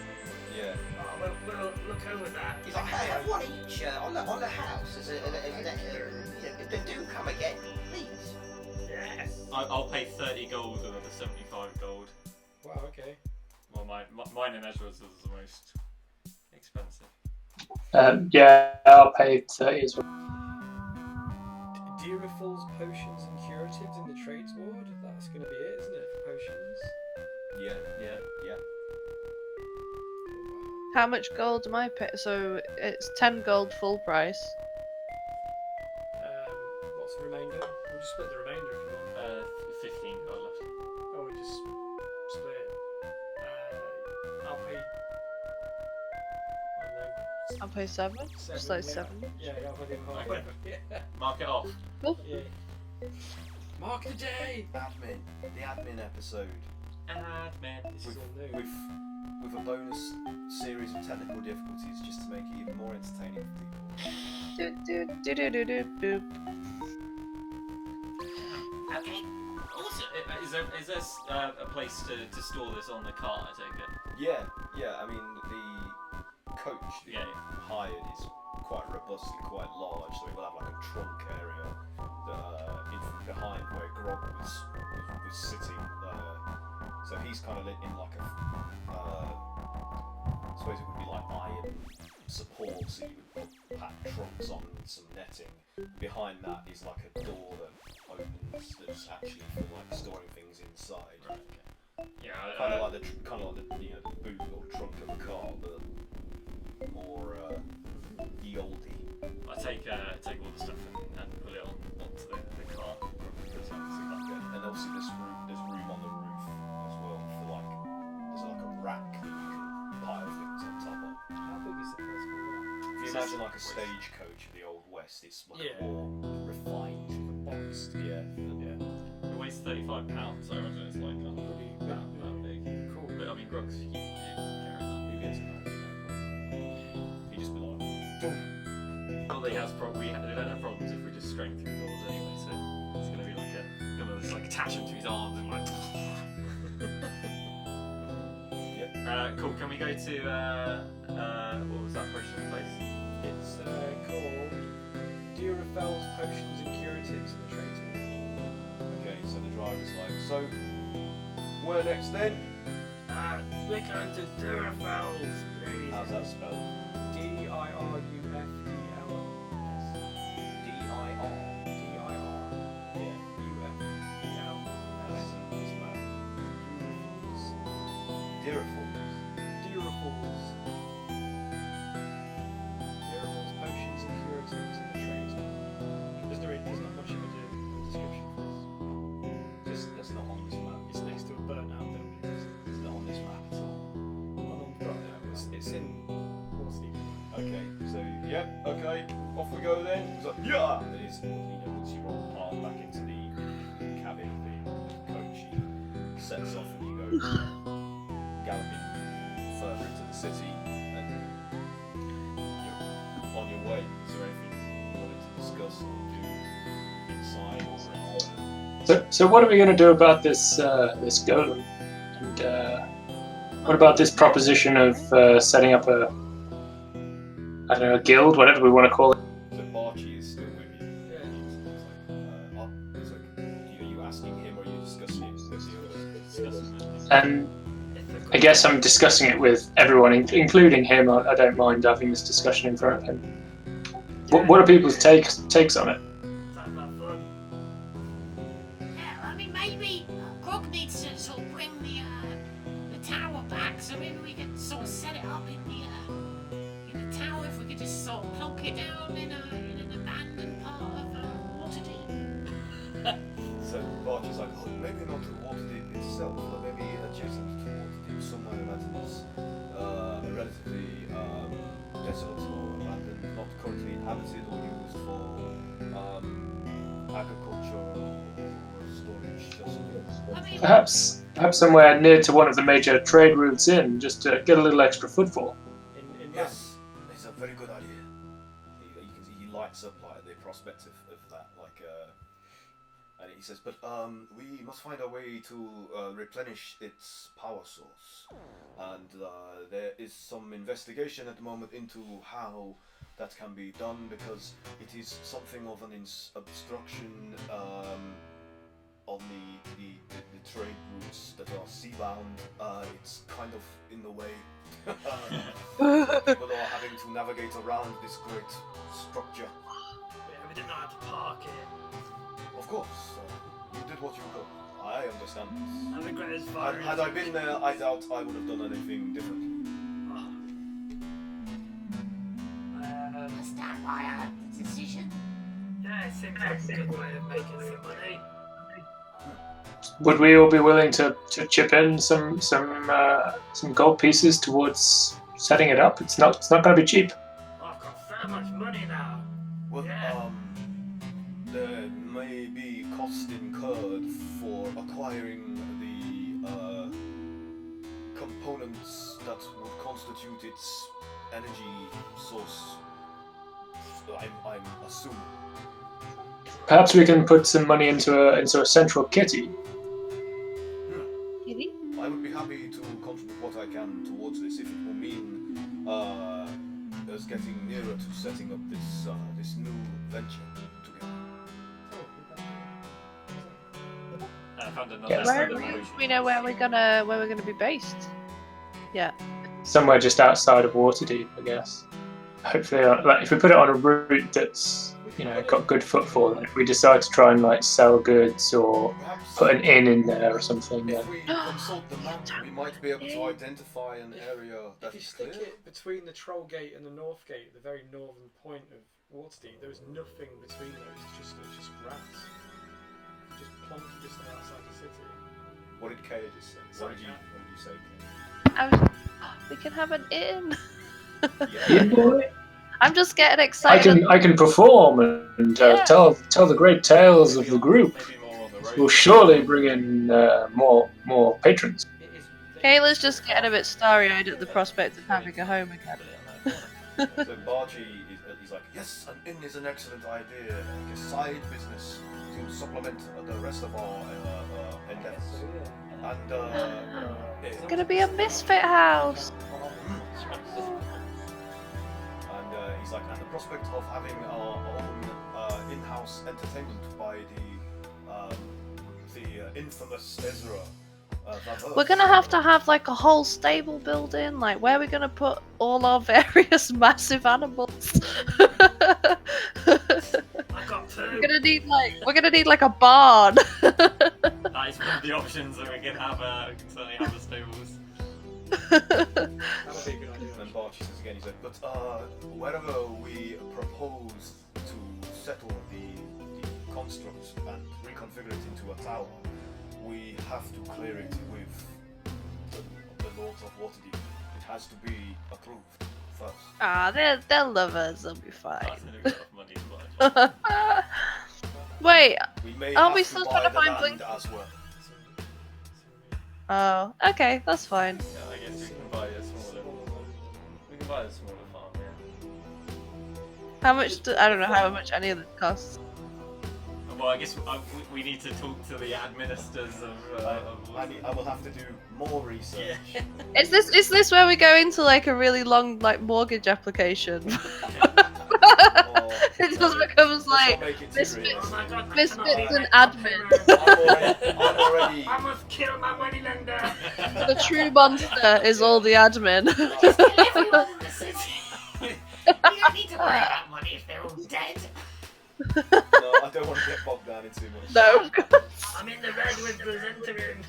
Yeah. We'll look over that. He's like, hey, have one each on the house as do come again, please. Yes. I'll pay 30 gold and another 75 gold. Wow, okay. Well, mine and Ezra's is the most expensive. Yeah, I'll pay 30 as well. Durafall's potions and curatives in the trades ward? That's going to be it, isn't it, for potions? Yeah. How much gold am I paying? So it's 10 gold full price. What's the remainder? We'll just split the remainder if you want. 15 gold left. Oh, we just split it. I'll pay. I don't know. I'll pay 7. Just like 7. Yeah, I'll pay half. Okay. Yeah. Mark it off. Yeah. Mark the day! The admin episode. Admin. This is all new. With a bonus series of technical difficulties just to make it even more entertaining for people. Okay. Also, Is there a place to store this on the cart, I take it? Yeah. I mean, the coach that Yeah. you hired is quite robust and quite large, so it will have like a trunk area behind where Grog was sitting. So he's kind of in like a, I suppose it would be like iron support, so you would pack trunks on some netting. Behind that is like a door that opens that's actually for like storing things inside. Right, okay. Yeah, Kind of like the boot or trunk of a car, but more ye olde. I take all the stuff and put it onto the cart. And obviously there's room on the roof as well for like, there's like a rack that you can pile things on top of. How big is the principal rack? If you imagine like a stagecoach of the Old West, it's like Yeah. more refined. Boxed. Yeah. It weighs 35 pounds, so I imagine it's like Pretty that big. Cool. But I mean, Grog's huge. Who gets it? He just be like, Well, they don't have problems if we just strain through doors anyway, so it's going to be like gonna just like attach him to his arms and like. Yep. Cool. Can we go to what was that potion place? It's called Durafell's Potions and Curatives in the trades ward. okay, so the driver's like, so where next then? We're going to Durafell's, please. How's that spelled? DIRUFDLS. D-I-R. Dirafalls. Durafall's Potions and Curatives in the trades ward. There's not much of a description for this. That's not on this map. It's next to a burnt out building. It's not on this map at all. It's in Waterdeep. Okay, so okay, off we go then. He's like, yeah. And then once you roll the path back into the cabin of the coach, he sets off and you go galloping further into the city. And you're on your way. Is there anything you wanted to discuss or do inside or around? So what are we going to do about this golem? And what about this proposition of setting up a guild, whatever we want to call it? So Archie is still with you. Yeah. He's like, are you asking him or are you discussing it with the others? And I guess I'm discussing it with everyone, including him. I don't mind having this discussion in front of him. What are people's takes on it? Sounds like fun. yeah, I mean, maybe Grog needs to sort of bring the tower back, so maybe we can sort of set it up in the park it down in an abandoned part of Waterdeep. So Archie's like, oh, maybe not Waterdeep itself, but maybe adjacent to Waterdeep, somewhere that is relatively desolate or abandoned, not currently inhabited or used for agriculture or storage. Just I mean, Perhaps somewhere near to one of the major trade routes in, just to get a little extra footfall. In yes, it's a very good idea. You can see he lights up like the prospect of that, like. And he says, but we must find a way to replenish its power source. And there is some investigation at the moment into how that can be done, because it is something of an obstruction on the trade routes that are seabound. It's kind of in the way. People are having to navigate around this great structure. Yeah, we didn't know how to park it. Of course, you did what you could. I understand this. And the greatest fire. Had I been there, I doubt I would have done anything differently. I stand by our decision. Yeah, it seems like a good way of making some money. Would we all be willing to chip in some gold pieces towards setting it up? It's not going to be cheap. I've got so much money now. Well, Yeah. There may be cost incurred for acquiring the components that would constitute its energy source. I'm assuming. Perhaps we can put some money into a central kitty. Kitty? I would be happy to contribute what I can towards this if it will mean us getting nearer to setting up this new venture together. I found another Yes. set Where of we know where we're gonna be based? Yeah. Somewhere just outside of Waterdeep, I guess. Hopefully, like if we put it on a route that's got good footfall, and if we decide to try and like sell goods or Perhaps put an inn in there or something, if then we consult the map, we might be able to identify an area that If you is stick clear. it between the Troll Gate and the North Gate, the very northern point of Waterdeep, there is nothing between those. It's just grass. Just planted just outside the city. What did Kaya just say? What did you say, We can have an inn. Kaya? boy, I'm just getting excited. I can perform and Yeah. tell the great tales of the group. Maybe more on the road. We'll surely bring in more patrons. It is. Kayla's just getting a bit starry-eyed at the prospect of having a home again. So Bargy is like, yes, an inn is an excellent idea, like a side business to supplement the rest of our endeavors. And It's gonna be a misfit house. he's like, and the prospect of having our own in-house entertainment by the infamous Ezra. We're gonna have to have like a whole stable building. Like, where are we gonna put all our various massive animals? I got two. We're gonna need like a barn. That is one of the options that we can have. We can certainly have the stables. That would be a good idea. And Bargy says again, he's like, but wherever we propose to settle the construct and reconfigure it into a tower, we have to clear it with the Lords of Waterdeep. It has to be approved first. Ah, they'll love us. They'll be fine. That's going to be a lot of money as well. Wait. We may Aren't have we to still buy trying to the find land Blink? as well. Oh, okay, that's fine. Yeah, I guess we can buy a smaller. We can buy a smaller farm. Yeah. How much? I don't know how much any of this costs. Well, I guess we need to talk to the administrators of. I will have to do more research. Yeah. Is this where we go into like a really long like mortgage application? It just becomes like Misfits, Oh my god, Misfits and admin. I'm already. I must kill my moneylender. The true monster is all the admin. Just kill everyone in the city. We don't need to worry about money if they're all dead. No, I don't want to get bogged down in too much. No. I'm in the red with presentering.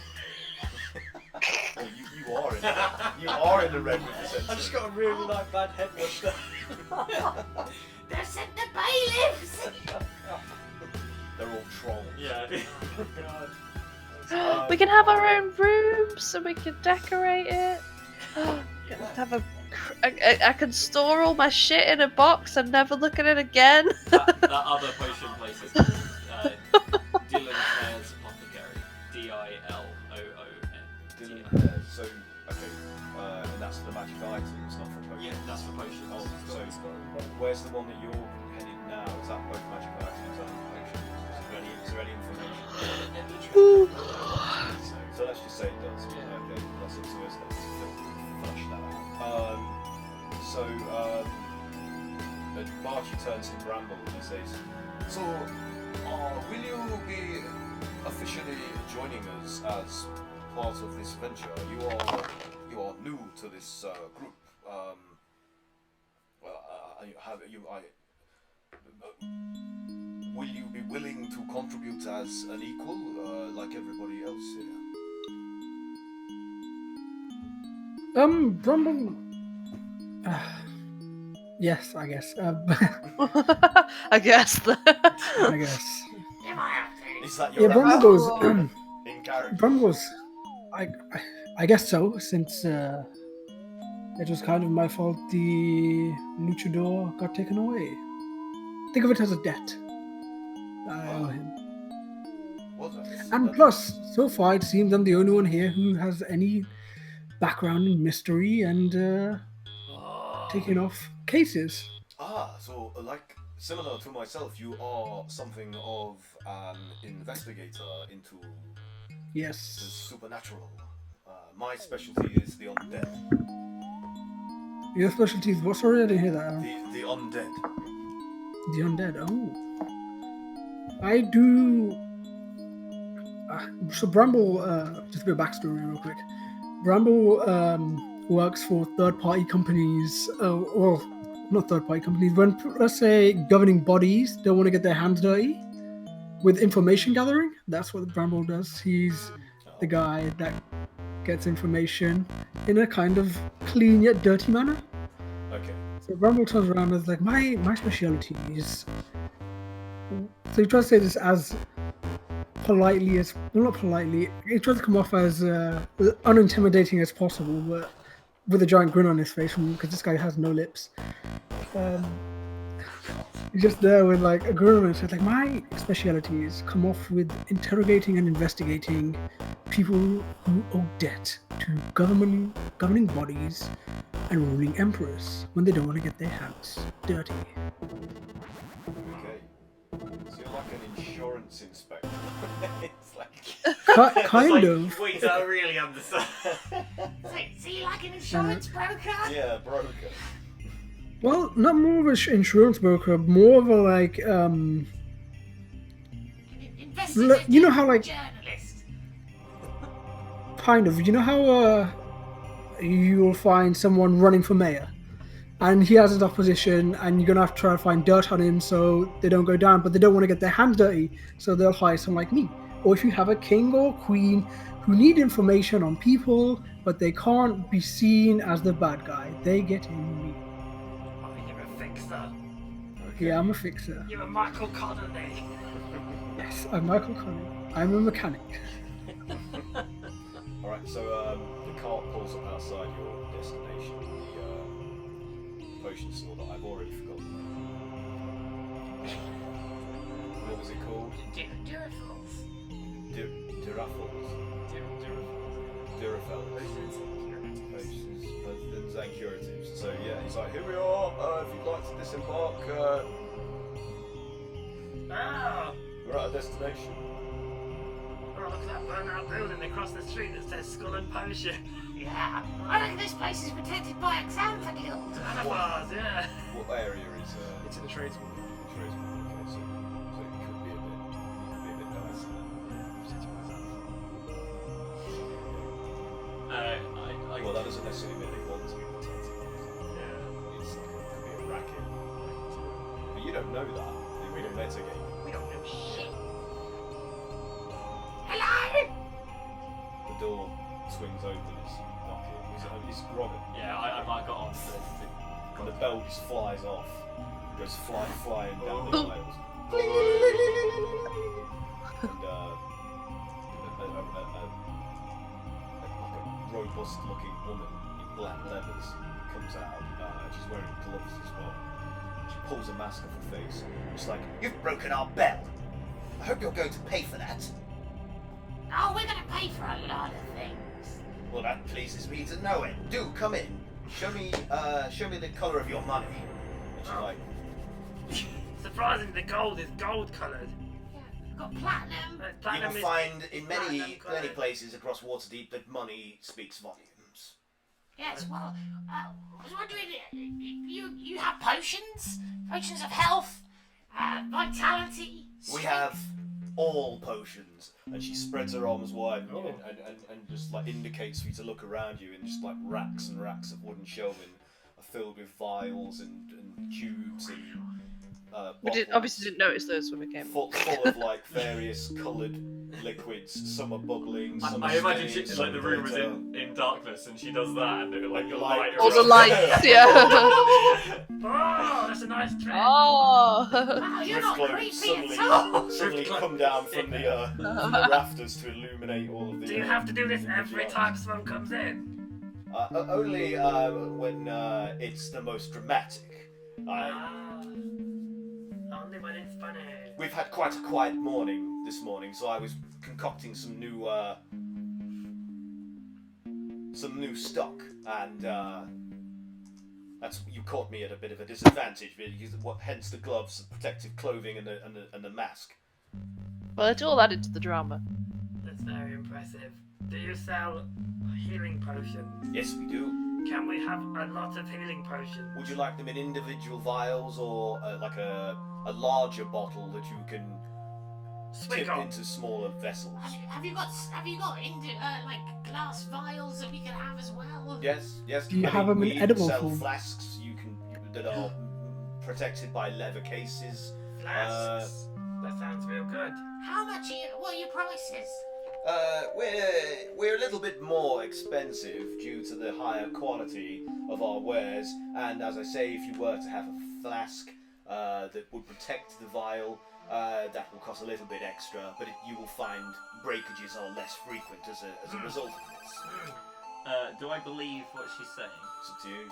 Well, you You are in the red with the sentiment. I've just got a really like bad head rush there. They've sent the bailiffs! They're all trolls. Yeah. God. We can have our own room, so we can decorate it. Have I can store all my shit in a box and never look at it again. that other potion place is Dylan Hare's Apothecary. D-I-L-O-O-N. Dylan Hare. So, okay, and that's the magic items, not for potions. Yeah, that's for potions. Oh, so where's the one that you're heading now? Is that both magic items and potions? Is there any information? So let's just say it does. Yeah. Okay, that's up to us. Let's flush that out. Barty turns to Bramble and he says, "So, will you be officially joining us as part of this venture? You are new to this group. Will you be willing to contribute as an equal, like everybody else here?" Brumble. Yes, I guess. I guess. I guess. If I have to. Is that Yeah, your Brumble answer? goes. In character? Brumble goes. I guess so, since it was kind of my fault the luchador got taken away. Think of it as a debt I owe him. Well done. And plus, so far it seems I'm the only one here who has any background in mystery and taking off cases. So like similar to myself, you are something of an investigator into the Yes. supernatural. My specialty is the undead. Your specialty is what? Sorry, I didn't hear that. The undead. The undead. Oh. I do. So Bramble, just a bit of backstory real quick. Bramble works for third-party companies. Well, not third-party companies. When, let's say, governing bodies don't want to get their hands dirty with information gathering, that's what Bramble does. He's the guy that gets information in a kind of clean yet dirty manner. Okay. So Bramble turns around and is like, my specialty is... So he tries to say this as politely as... Well, not politely. He tries to come off as unintimidating as possible, but with a giant grin on his face, because this guy has no lips. He's just there with like a grin on his face. Like, my specialty is come off with interrogating and investigating people who owe debt to governing bodies and ruling emperors when they don't want to get their hands dirty. Okay. So you're like an insurance inspector. It's like Kind of. We don't really understand. So you like an insurance broker? yeah, broker. Well, not more of an insurance broker, more of a like Investigative you know how, like- journalist. kind of. You know how you'll find someone running for mayor, and he has his opposition, and you're gonna have to try to find dirt on him so they don't go down, but they don't want to get their hands dirty, so they'll hire someone like me. Or if you have a king or queen who need information on people, but they can't be seen as the bad guy, they get in me. Oh, you're a fixer. Okay. Yeah, I'm a fixer. You're a Michael Connolly. Yes, I'm Michael Connolly. I'm a mechanic. Alright, so the cart pulls up outside your destination, the potion store that I've already forgotten. What was it called? Durafels. Diraffles. Durafels. Potions, and curatives. So yeah, he's like, here we are, if you'd like to disembark, Ah! we're at a destination. Oh, look at that burnt out building across the street that says Skull and Potion. Yeah. I reckon this place is protected by a Xantha Guild. Animals, yeah. What area is It's in the tradesman. Tradesman? Okay, so it could be a bit dicey. Well, that doesn't necessarily mean they want to be protected. Yeah. It's like, it could be a racket. But you don't know that. They read a metagame. We don't know shit. Hello? The door swings open, it's not is Grogan. Yeah, I might have got on to And the bell just flies off. It goes flying down the aisles. And like a robust-looking woman in black leathers comes out. She's wearing gloves as well. She pulls a mask off her face. She's like, You've broken our bell. I hope you're going to pay for that. Oh, we're gonna pay for a lot of things. Well, that pleases me to know it. Do come in. Show me the colour of your money. and she's like, Surprisingly, the gold is gold coloured. Yeah, we've got platinum. You Platinum will is find in many platinum-coloured. places across Waterdeep that money speaks volumes. Yes, well, I was wondering, you have potions? Potions of health? Vitality? We strength? have all potions. and she spreads her arms wide Oh. and just like indicates for you to look around you, and just like racks and racks of wooden shelving are filled with vials and tubes and We obviously didn't notice those when we came. full of like various coloured liquids. Some are bubbling. Some I are imagine steady, like some the room was glitter. in darkness, and she does that, and it like a Light. light. All the around. lights, yeah. Oh, that's a nice trend. Oh. Wow, you're not Globes creepy at all. suddenly come down from the rafters to illuminate all of the. Do you have to do this every time someone comes in? Only when it's the most dramatic. Only when it's funny. We've had quite a quiet morning this morning, so I was concocting some new stock, and that's you caught me at a bit of a disadvantage. Hence the gloves, the protective clothing, and the mask. Well, it all added to the drama. That's very impressive. Do you sell healing potions? Yes, we do. Can we have a lot of healing potions? Would you like them in individual vials, or like a larger bottle that you can tip Swiggle. into smaller vessels? Have you got like glass vials that we can have as well? Yes. Do you have them in we edible sell form? flasks that are protected by leather cases. Flasks. That sounds real good. How much what are your prices? We're a little bit more expensive due to the higher quality of our wares, and as I say, if you were to have a flask that would protect the vial, that will cost a little bit extra, but you will find breakages are less frequent as a result of this. Do I believe what she's saying? It's up to you.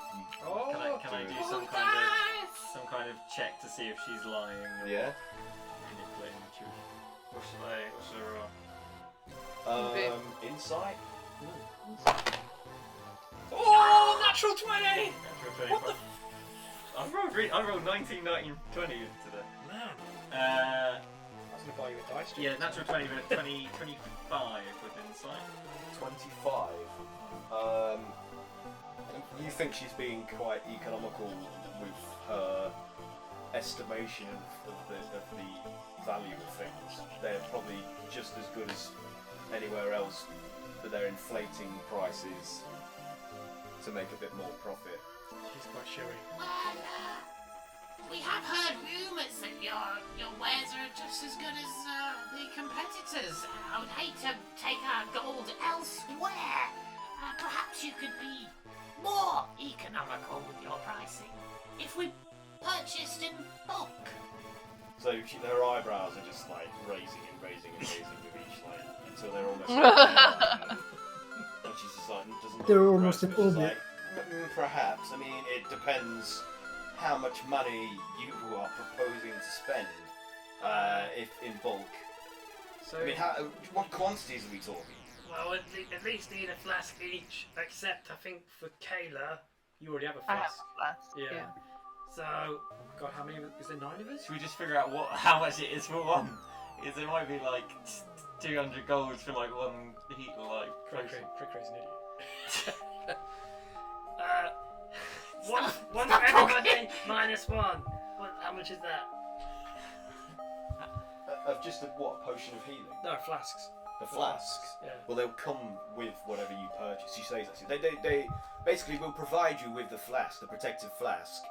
Oh, Can I do Oh, some kind of check to see if she's lying or Yeah. manipulating the truth? What's her Insight. Oh, natural 20! Natural 20. What the? I rolled 19, 19, 20 today. Man. I was going to buy you a dice. Yeah, natural 20, but 20, 25 with insight. 25. You think she's being quite economical with her estimation of the value of things. They're probably just as good as anywhere else, but they're inflating prices to make a bit more profit. She's quite showy. Well, we have heard rumours that your wares are just as good as the competitors. I would hate to take our gold elsewhere. Perhaps you could be more economical with your pricing if we purchased in bulk. So her eyebrows are just like raising with each line until they're almost. And she's just like doesn't. They're look almost impressed, in but she's orbit. like, perhaps. I mean, it depends how much money you are proposing to spend. If in bulk. So, I mean, what quantities are we talking? Well, at least need a flask each, except I think for Kayla. you already have a I have flask. a flask. Yeah. So, God, how many? Is there 9 of us? Should we just figure out how much it is for one? It might be like 200 gold for like one heat, like crazy. Crickray's an idiot. one for Stop everybody, -1. How much is that? Of just a potion of healing? No, flasks. The flasks. Yeah. Well, they'll come with whatever you purchase. She says that. They basically will provide you with the flask, the protective flask,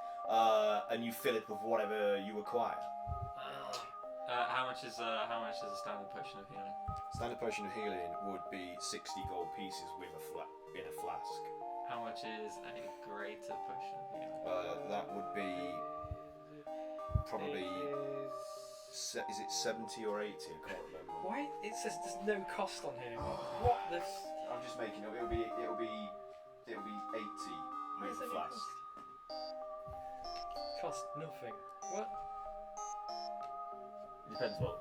and you fill it with whatever you acquire. How much is a standard potion of healing? Standard potion of healing would be 60 gold pieces with in a flask. How much is a greater potion of healing? That would be probably. Is it 70 or 80? I can't remember. Why? It says there's no cost on here. What this? I'm just making it. It'll be 80 with the flask. Cost nothing. What? Depends what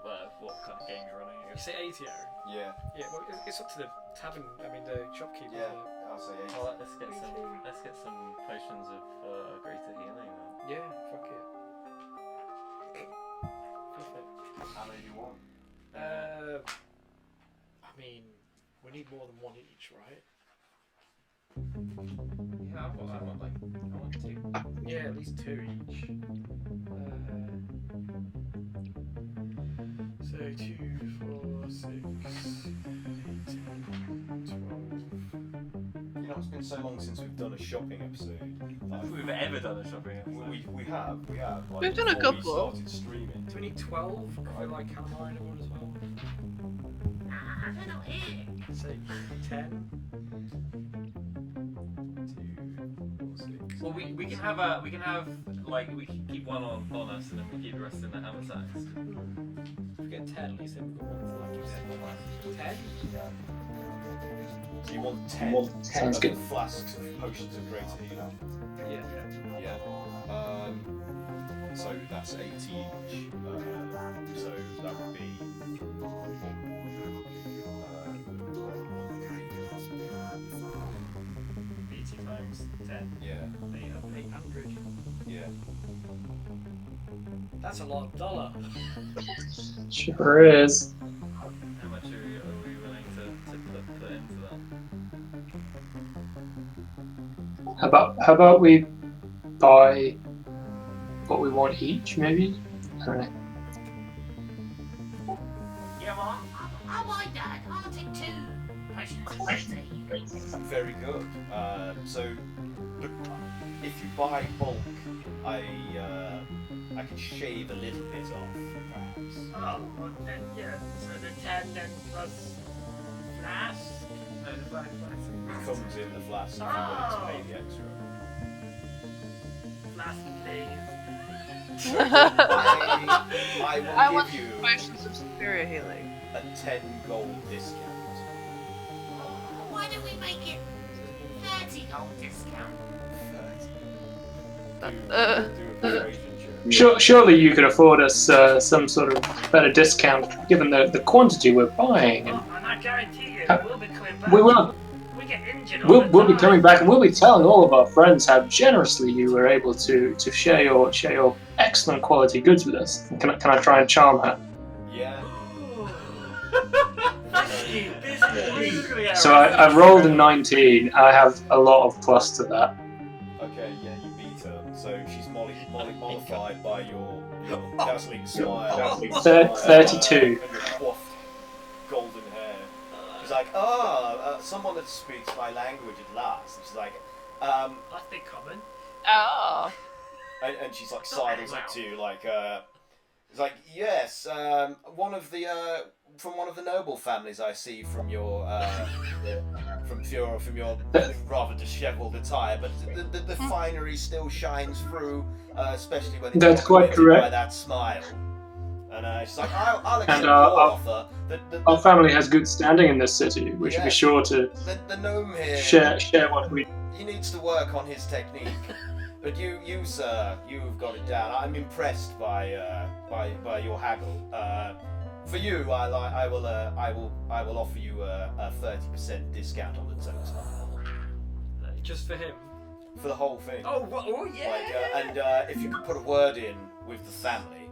kind of game you're running. You say 80, Aaron? Yeah. Yeah, well, it's up to the tavern, the shopkeeper. Yeah. I'll say 80. Oh, let's get some potions of greater healing then. Yeah, fuck it. Perfect. How many do you want? We need more than one each, right? Yeah, I want two. Yeah, at least two each. So 2, 4, 6, 8, 12. You know, it's been so long since we've done a shopping episode. Like, We've ever done a shopping episode. we have. Like, We've done a before couple. We started streaming. Do we need 12? I feel like calamine and one as well. I don't know here. Say 10. 2, 4, 6. Well, we can have we can keep one on us and then we keep the rest in the haversacks. If we get 10, at least then we've got one for like 10? So you want 10? Sounds of good. the flasks of potions of greater healing. Yeah. So that's 80 each. So that would be. 80 times 10. Yeah. 800. Yeah. That's a lot of dollar. Sure is. How much are we willing to put into that? How about we buy what we want each, maybe? I don't know. Yeah, well, I'll buy that. I'll take 2 potions of greater healing. Very good. So look, if you buy bulk, I can shave a little bit off, perhaps. Oh, well, then, yeah. So the 10 then plus flask. No, the flask. It comes in the flask if you wanted to pay the extra. Flask, please. I I will want give you potions of superior healing. a 10 gold discount. Why don't we make it 30 gold discount? Do a persuasion check. Surely you could afford us some sort of better discount given the quantity we're buying. Oh, And and I guarantee you, we'll be coming back. we will. We get injured all We'll the be time. coming back and we'll be telling all of our friends how generously you were able to share your excellent quality goods with us. Can I try and charm her? Yeah. Busy. So I rolled a 19. I have a lot of plus to that. Okay, yeah, you beat her. So she's mollified by your dazzling smile. 32. And your coiffed golden hair. She's like, someone that speaks my language at last. And she's like, Must be common. Oh. and she's like sidles up to you like, it's like, yes, one of the from one of the noble families I see from your from your rather dishevelled attire, but the finery still shines through, especially when it's That's quite complemented by correct. that smile. And she's like, I'll accept And, your our- offer. Our family has good standing in this city. We should Yeah. be sure to The gnome here, share what we. he needs to work on his technique. But you sir, you've got it down. I'm impressed by your haggle. For you, I will offer you a 30% discount on the total Just for him. for the whole thing. Oh, yeah! And if you could put a word in with the family,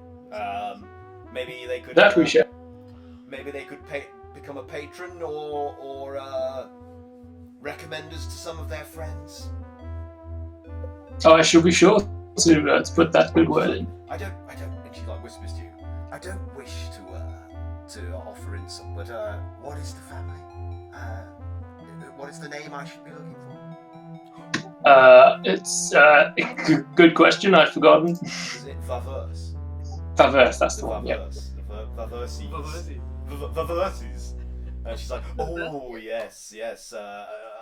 maybe they could. That we share. Maybe they could become a patron or recommend us to some of their friends. Oh, I shall be sure to put that good word in. I don't, and she like whispers to you, I don't wish to offer insult, but what is the family? What is the name I should be looking for? It's good question. I've forgotten. Is it Vaverse? Vaverse, that's The the one. Yeah. Vaverse. The Vaverses. And she's like, oh yes.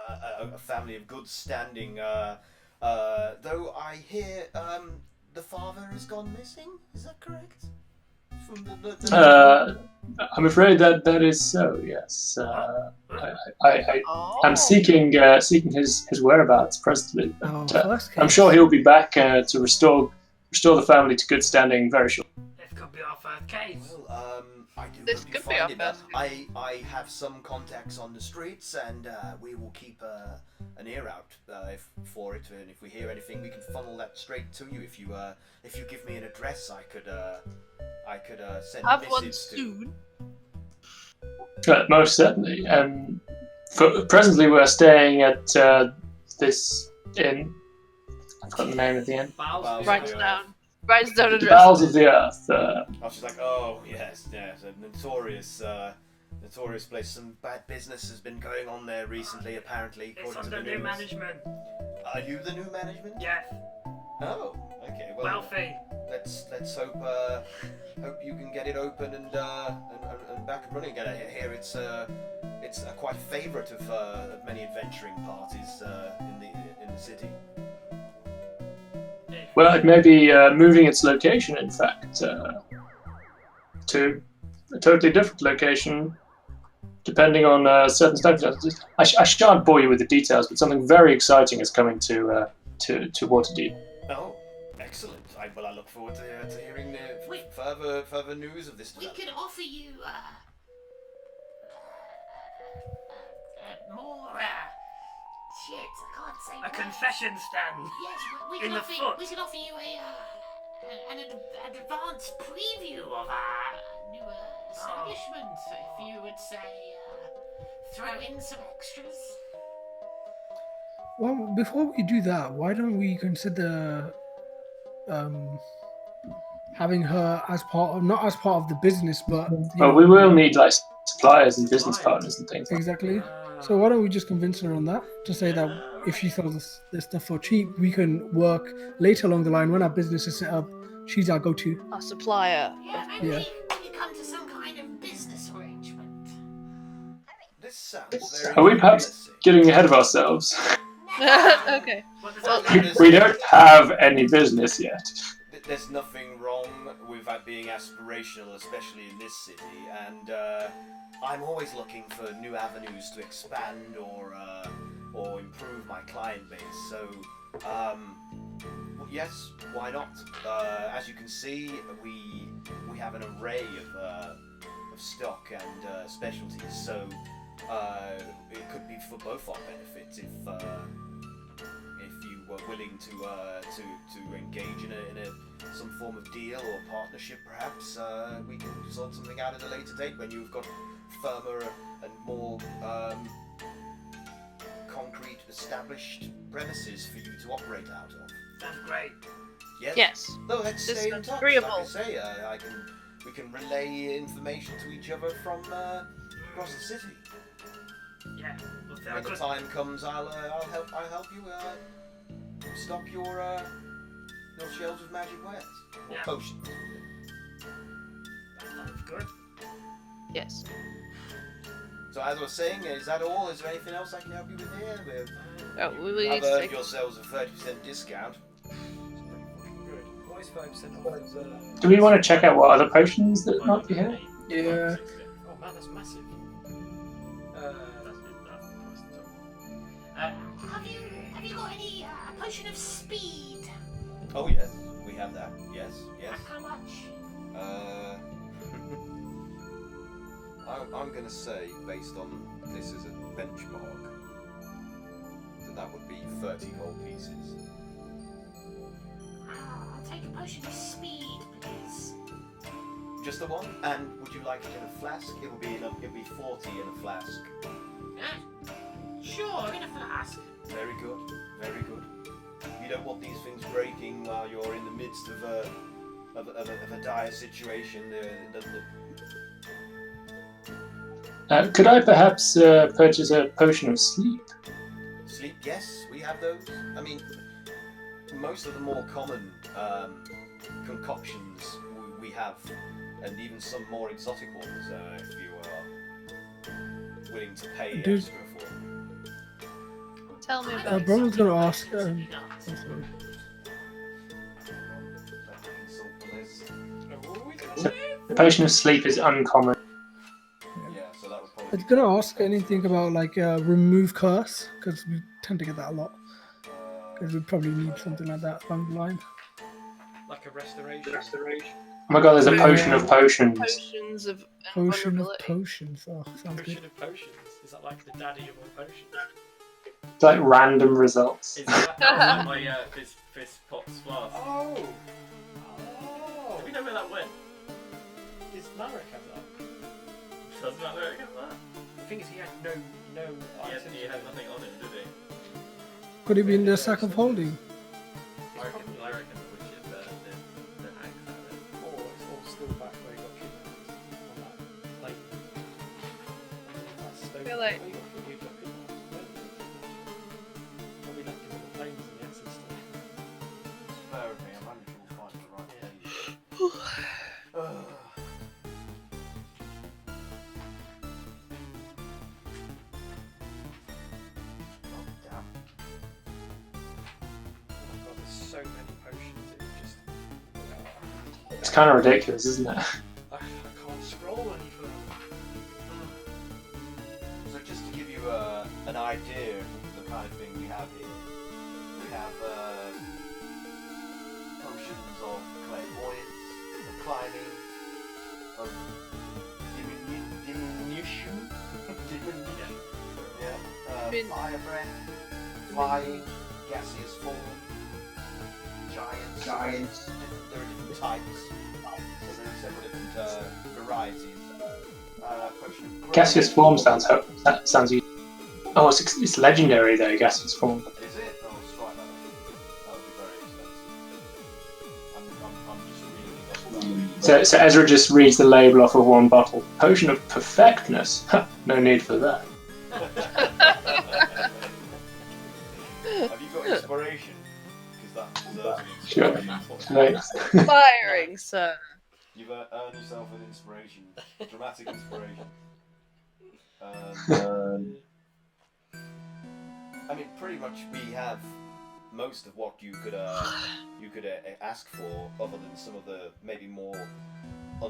a family of good standing. Though I hear the father has gone missing. Is that correct? From I'm afraid that is so. Yes. I'm seeking his whereabouts presently, but First I'm case. sure he'll be back to restore the family to good standing very shortly. This could be our first case. Well, I do This hope you could be our find him. first I have some contacts on the streets, and we will keep an ear out for it. And if we hear anything, we can funnel that straight to you. If you give me an address, I could send Have a one message to. soon. Most certainly. Presently, we're staying at this inn. I've got the name of the inn. Bowels Write of it the down. Write down The address. Bowels of the Earth. Oh, she's like, oh yes, a notorious place. Some bad business has been going on there recently, apparently. It's According to under the new news. management. Are you the new management? Yes. Oh, okay. Well, Wealthy. let's hope you can get it open and back and running again. I hear it's quite a favourite of many adventuring parties in the city. Well, it may be moving its location, in fact, to a totally different location, depending on certain circumstances. I shan't bore you with the details, but something very exciting is coming to Waterdeep. Oh, excellent. I look forward to hearing further news of this We development. can offer you more. Shit, I can't say. A words. concession stand. Yes, we in can the offer. foot. We can offer you an advanced preview of our new establishment. If you would say, throw in some extras. Well, before we do that, why don't we consider having her as not as part of the business, but you Well, know, we will need like suppliers and business partners and things. exactly. So why don't we just convince her on that to say that if she sells us this stuff for cheap, we can work later along the line when our business is set up. She's our go-to. Our supplier. Yeah, maybe Yeah. we could come to some kind of business arrangement. This sounds very Are we perhaps promising. getting ahead of ourselves? Okay. What does Well, that mean? We don't have any business yet. There's nothing wrong with that being aspirational, especially in this city, and I'm always looking for new avenues to expand or improve my client base. So, yes, why not? As you can see, we have an array of stock and specialties. So, it could be for both our benefits if you were willing to engage in some form of deal or partnership, perhaps. We can sort something out at a later date when you've got firmer and more concrete, established premises for you to operate out of. Sounds great. Yes. Yes. No, let's This stay in sounds touch. agreeable. Like I say, we can relay information to each other from across the city. Yeah. Well, When the time comes, I'll help you stock your shelves with magic wares or Yeah. potions. That sounds good. Yes. So as I was saying, is that all? Is there anything else I can help you with here? Oh, we will I've need to earned take. yourselves a 30% discount. It's pretty fucking good. What is 5% off? Do we want to check out what other potions that might be here? Yeah. Oh man, that's massive. Have you got any potion of speed? Oh yes, we have that. Yes, yes. How much? I'm gonna say, based on this as a benchmark, that would be 30 gold pieces. I'll take a potion of speed, please. Just the one? And would you like it in a flask? It'll be 40 in a flask. Sure, in a flask. Very good, very good. You don't want these things breaking while you're in the midst of a dire situation. Could I perhaps purchase a potion of sleep? Sleep, yes, we have those. I mean, most of the more common concoctions we have, and even some more exotic ones, if you are willing to pay Do- extra for them. Tell me about it. Bromwell's gonna ask. Sorry. What were we going to say? The potion of sleep is uncommon. Yeah, so that would I was probably. gonna ask anything about like remove curse because we tend to get that a lot. Because we probably need something like that along the line. Like a restoration. Oh my god, there's a potion of potions. Potions of Potion of invulnerability. potions. Oh, sounds Potion good. of potions. Is that like the daddy of all potions? It's like random results. Is that like my fist pots flask? Oh! Do we know where that went? Does Malric have that? Doesn't that look like that? The thing is, he had no items. He had nothing on him, did he? Could it be in the sack of holding? I reckon we should the hags have it. Or it's all still back where he got kidnapped. On that plate. That stone. feel like- Where he got kidnapped. Well, we left him on the plains in the acid stuff. Bear with me, I'm having trouble finding the right page. Oh, damn. Oh my god, there's so many potions. It just. It's kind of ridiculous, isn't it? I can't scroll any further. So just to give you an idea of the kind of thing we have here, we have potions of clairvoyance, of climbing, of diminution, fire breath, flying, gaseous form, giants. There are different types, so there are several different varieties. Potion of growth. Gaseous form sounds useful. Oh, it's legendary though, gaseous form. Is it? Oh, strike that. That would be very expensive. I'm just reading it off. So Ezra just reads the label off of one bottle. Potion of perfectness. No need for that. Have you got inspiration? Because that deserves an Sure. inspiration. Thanks. Firing, sir. You've earned yourself an inspiration. Dramatic inspiration. I mean, pretty much we have most of what you could ask for, other than some of the maybe more the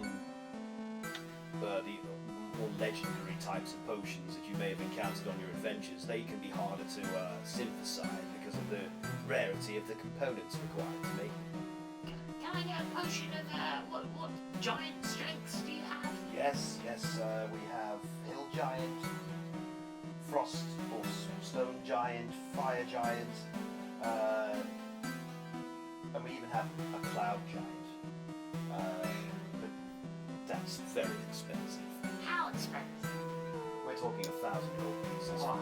more legendary types of potions that you may have encountered on your adventures. They can be harder to synthesize because of the rarity of the components required to make them. Can I get a potion of what giant strengths do you have? Yes, we have hill giant, frost or stone giant, fire giant, and we even have a cloud giant. But that's very expensive. How expensive? We're talking 1,000 gold pieces. Oh,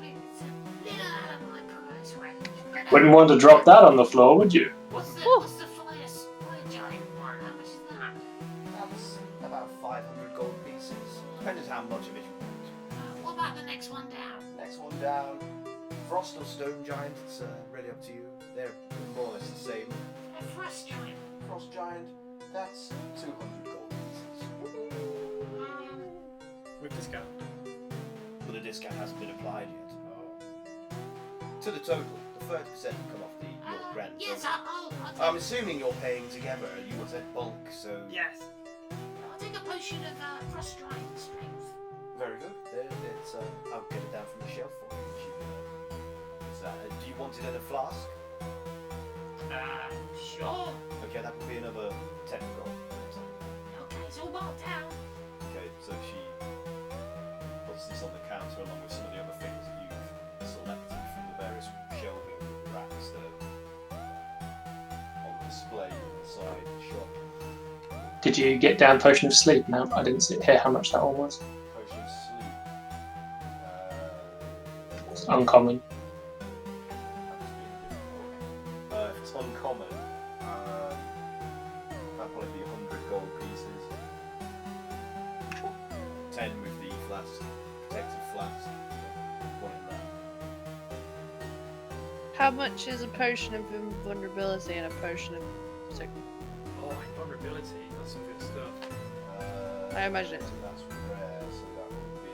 it's a little out of my price range. Wouldn't want to drop that on the floor, would you? What's the fire giant one? How much is that? That's about 500 gold pieces. Depends how much of it you want. What about the next one down? Next one down, frost or stone giant. It's really up to you. They're more or less the same. A frost giant. Frost giant, that's 200 gold pieces. With discount. But the discount hasn't been applied yet. To the total, the 30% will come off your grand Yes, total. I'll I'm assuming you're paying together. You were said bulk, so Yes. take a potion of frost giant strength. very good. It's I'll get it down from the shelf for you. Do you want it in a flask? Sure. Okay, that will be another 10 gold. Okay, it's all marked down. Okay, so she puts this on the counter along with some of the other things that you've selected from the various shelving racks that are on display inside the shop. Did you get down potion of sleep? No, I didn't hear how much that one was. Potion of sleep. It's uncommon. If it's uncommon, that'll probably be 100 gold pieces. 10 with the flask, protected flask. One in that. How much is a potion of invulnerability and a potion of sickness? Oh, invulnerability. That's some good stuff. I imagine it's- That's rare, so that would be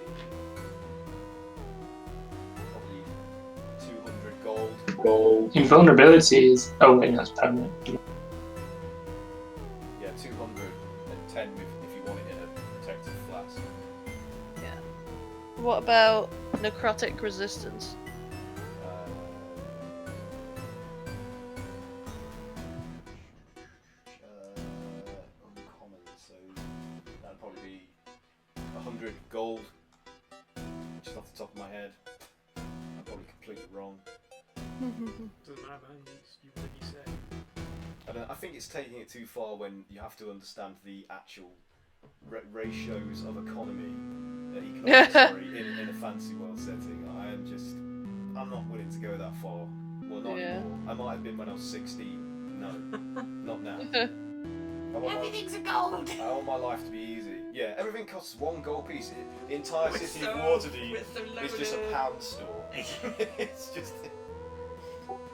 probably 200 gold. Invulnerability is. Oh wait, that's permanent. Yeah, 210 if you want it in a protective flask. What about necrotic resistance? Uncommon, so that'd probably be 100 gold. Just off the top of my head. I'm probably completely wrong. Doesn't matter, man. You what you say. I think it's taking it too far when you have to understand the actual ratios of economy, in a fantasy world setting. I'm not willing to go that far. Well, not anymore. I might have been when I was 16. No, not now. Everything's a gold. I want my life to be easy. Yeah, everything costs 1 gold piece. The entire city of Waterdeep is just a pound store.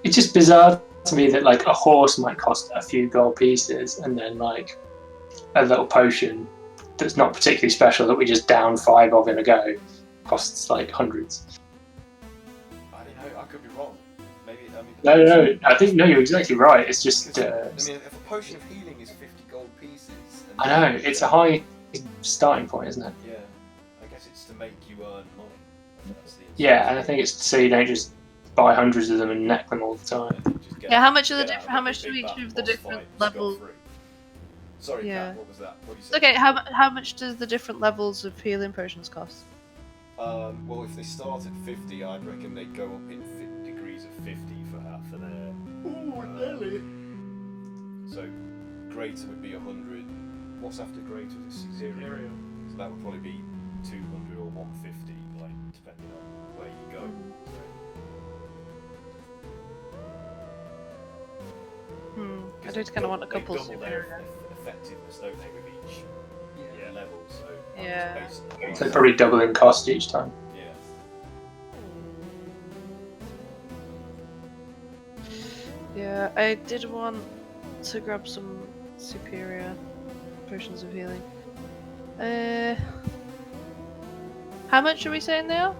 It's just bizarre to me that like a horse might cost a few gold pieces, and then like a little potion that's not particularly special that we just down 5 of in a go costs like hundreds. I don't know. I could be wrong. Maybe. No. I think you're exactly right. It's just. If a potion of healing is 50 gold pieces. I know it's a high starting point, isn't it? Yeah. I guess it's to make you earn money. Yeah, and I think it's so you don't just buy hundreds of them and neck them all the time. How much are how much do each of the different levels? Sorry, Yeah. Kat, what was that? What did you say? Okay, how much does the different levels of healing potions cost? Well, if they start at 50, I'd reckon they'd go up in degrees of 50 for their. Ooh, nearly. So, greater would be 100. What's after greater? Is it superior? So that would probably be 200 or 150, like depending on where you go. I do kind of want a couple They double their superior. effectiveness, don't they, with each level? So Yeah. So they probably double in cost each time. Yeah. Yeah, I did want to grab some superior potions of healing. How much are we saying they are?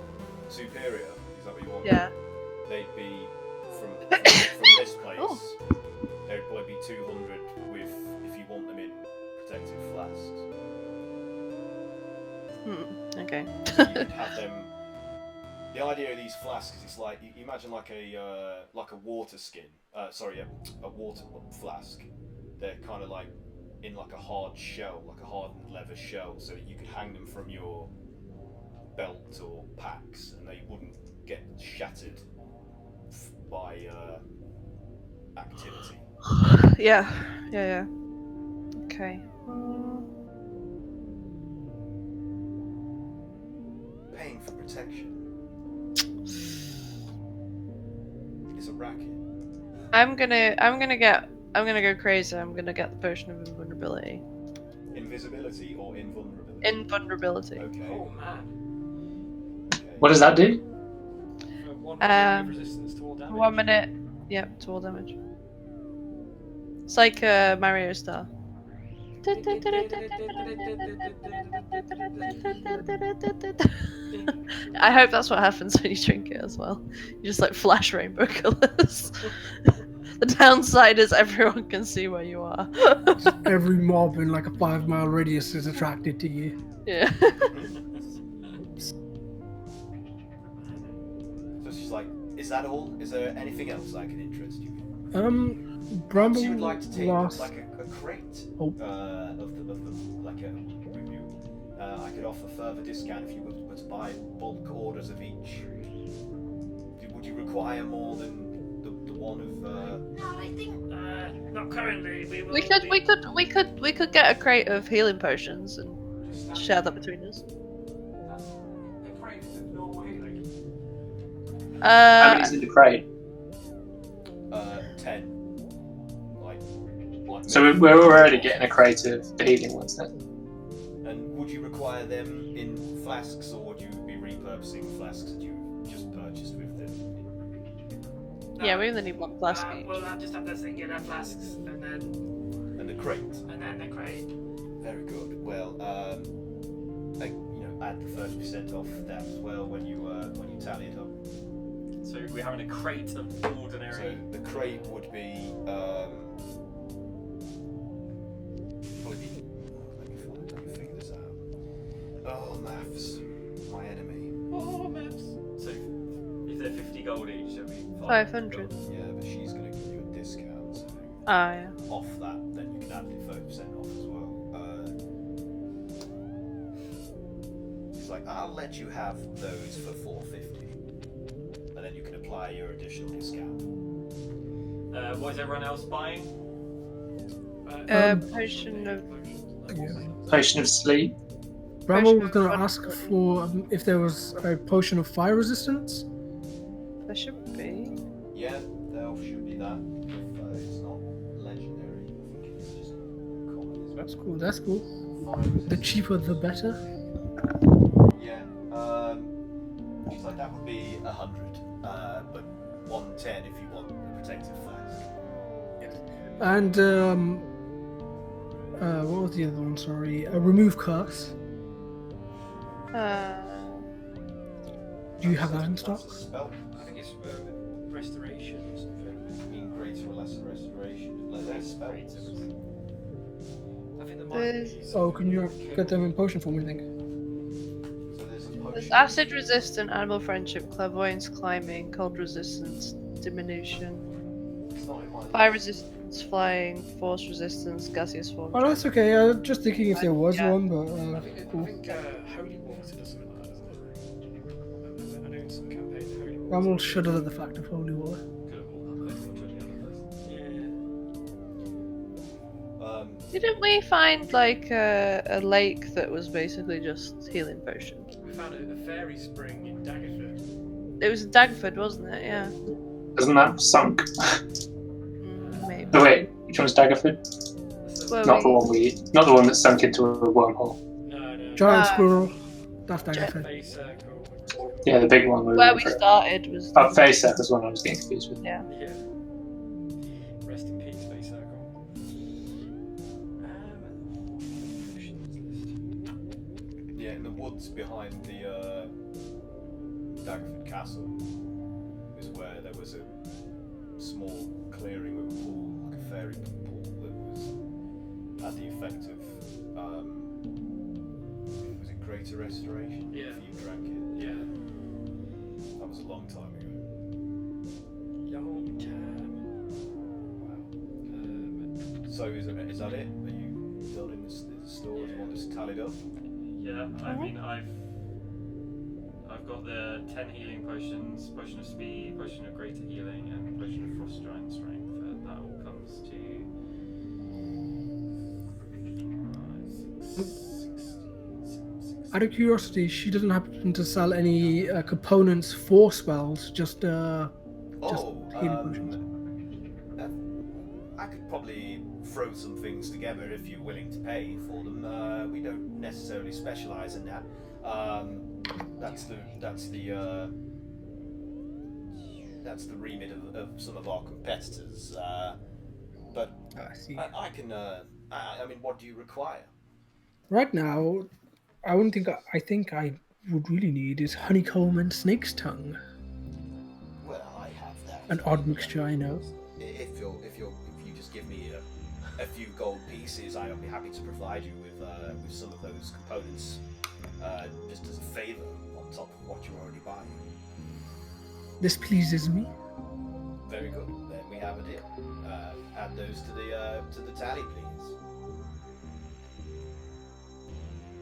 Superior, is that what you want? Yeah. They'd be from this place. Oh. They'd probably be 200 with if you want them in protective flasks. Okay. So you could have them. The idea of these flasks is it's like you imagine like a water skin. A water flask. They're kind of like in like a hard shell, like a hardened leather shell, so that you could hang them from your belt or packs, and they wouldn't get shattered by activity. Yeah. Okay. Paying for protection. It's a racket. I'm gonna go crazy. I'm gonna get the potion of invulnerability. Invisibility or invulnerability? Invulnerability. Okay. Oh man. What does that do? 1 minute resistance to all damage. 1 minute. Yep, to all damage. It's like Mario Star. I hope that's what happens when you drink it as well. You just like flash rainbow colours. The downside is everyone can see where you are. Every mob in like a 5-mile radius is attracted to you. Yeah. So it's just like, is that all? Is there anything else I can interest you in? Bramble So you would like to take last. like a crate of the like a review. I could offer further discount if you were to buy bulk orders of each. Would you require more than the one of? No, I think Not currently. We could get a crate of healing potions and share that between us. The crate's of normal healing. How many's in the crate? 10. Like So we're already getting a crate of the healing ones then. And would you require them in flasks, or would you be repurposing flasks that you just purchased with them? Yeah, we only need one flask each. We'll just have the singular flasks and then And the crate. the crate. Very good. Well, add the 30% off that as well when you tally it up. So we're having a crate of ordinary. So the crate would be probably be. Let me figure this out. Oh, maths, my enemy. Oh, maps. So if they're 50 gold each, it'll be 500. Yeah, but she's going to give you a discount. So Ah, yeah. off that, then you can add the 30% off as well. It's like, I'll let you have those for 450, and then you can apply your additional discount. What is everyone else buying? Potion of. Potion of sleep. Bramble was going to ask for if there was a potion of fire resistance. There should be. Yeah, there should be that. If it's not legendary, I think it's just common. That's cool. That's cool. Fire The resistance. cheaper, the better. Yeah. She's like, that would be 100, but 110 if you want the protective flask. And what was the other one? Sorry, remove curse. Do you have that in stock? That's a spell. I think it's restoration or something. You mean greater or lesser restoration? Less spells. I think there might There's- be. Oh, can you get them in potion form? I think. So there's a There's potion. acid resistant, animal friendship, clairvoyance, climbing, cold resistance, diminution, It's not in my fire list. resistance, flying, force resistance, gaseous form. Oh, that's okay. I was just thinking if there was Yeah. one, but I think cool. holy water does something like that, doesn't it? I know in some campaigns holy water. Bramble shuddered at the fact of holy water. Didn't we find like a lake that was basically just healing potion? We found a fairy spring in Daggerford. It was in Dagford, wasn't it? Yeah. Isn't that sunk? Maybe. Oh wait, which one's Daggerford? Where Not the not the one that sunk into a wormhole. No. Giant Ah. squirrel. That's Daggerford. Face circle. Yeah, the big one. Where we started was. Oh, face circle's one I was getting confused with. Yeah. Yeah. Rest in peace, face circle. Yeah, in the woods behind the Daggerford Castle is where there was a small clearing with a pool, like a fairy pool that had the effect of was it greater restoration? Yeah. If you drank it. Yeah. That was a long time ago. Long term. Wow. So is that it? Are you building the store? Do you want this tallied up? Yeah, I mean I've got the 10 healing potions, potion of speed, potion of greater healing, and potion of frost giant strength. That all comes to 60. Out of curiosity, she doesn't happen to sell any components for spells, just healing potions. I could probably throw some things together if you're willing to pay for them. We don't necessarily specialize in that. That's the remit of some of our competitors. But I see. I can. I mean, what do you require? Right now, I think I would really need is honeycomb and snake's tongue. Well, I have that. An odd mixture, I know. If you just give me a few gold pieces, I'll be happy to provide you with some of those components, just as a favour on top of what you're already buying. This pleases me. Very good. Then we have a deal. Add those to the tally, please.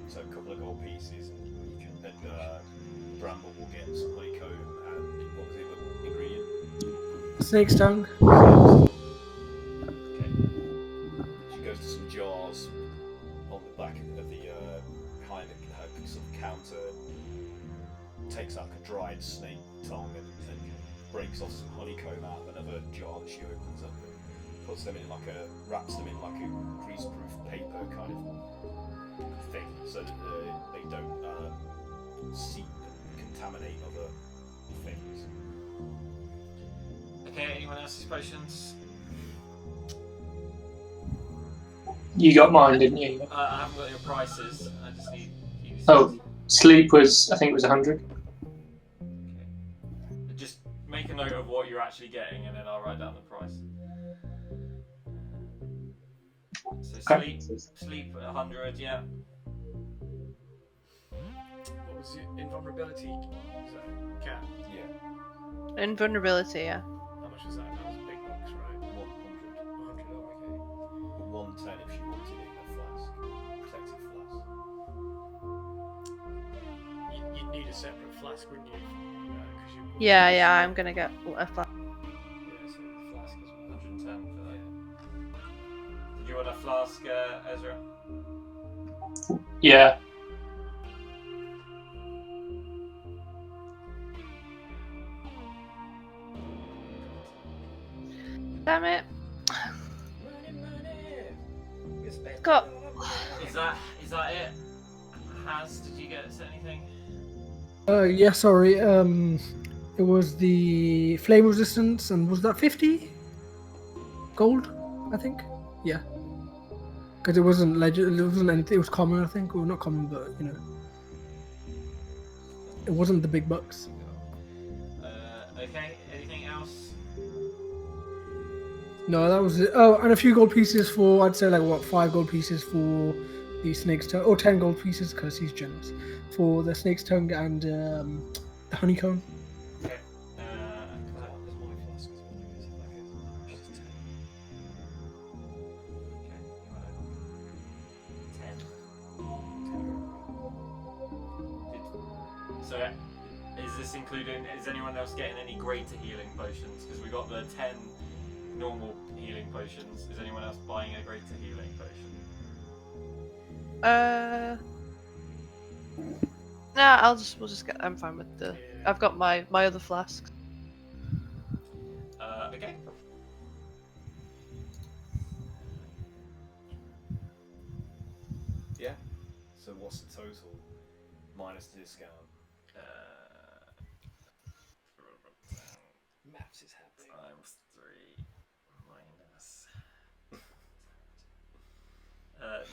So a couple of gold pieces, and you can. And Bramble will get some honeycomb and what was the other ingredient? Snake's tongue. Okay. She goes to some jars on the back of the behind her sort of counter. Takes out a dried snake tongue and breaks off some honeycomb out of another jar that she opens up and puts them in wraps them in like a greaseproof paper kind of thing, so that they don't seep and contaminate other things. Okay, anyone else's potions? You got mine, didn't you? I haven't got your prices. I just need you to Oh. Sleep was, I think it was 100. Just make actually getting, and then I'll write down the price. So Okay. sleep at 100, yeah. What was your invulnerability? Was that cat? Yeah. Invulnerability, yeah. How much was that? That was big bucks, right? 100. 100. Oh, But 110 if she wanted it in a flask. Protected flask. okay. You'd need a separate flask, wouldn't you? 'Cause you wouldn't Yeah, use- yeah, I'm gonna get a flask. Yeah, so the flask as well. 110 for that. Did you want a flask, Ezra? Yeah. Damn it. Money. Got. Is that it? Has, did you get anything? Yeah, sorry. It was the flame resistance, and was that 50 gold? I think. Yeah. Because it wasn't legend. It wasn't anything. It was common, I think. Well, not common, but you know, it wasn't the big bucks. Okay, anything else? No, that was it. Oh, and a few gold pieces for, I'd say, like, what, 5 gold pieces for the snake's tongue, or 10 gold pieces because he's generous for the snake's tongue and the honeycomb. Okay. There's my flask as well, I guess, if that goes. Which is 10. Okay, you want 10. So, is this including, is anyone else getting any greater healing potions? Because we got the 10 normal healing potions. Is anyone else buying a greater healing potion? Nah, we'll just get. I'm fine with the. Yeah. I've got my other flasks. Okay. Yeah. So what's the total minus the discount? Maths is happening. Times 3 minus.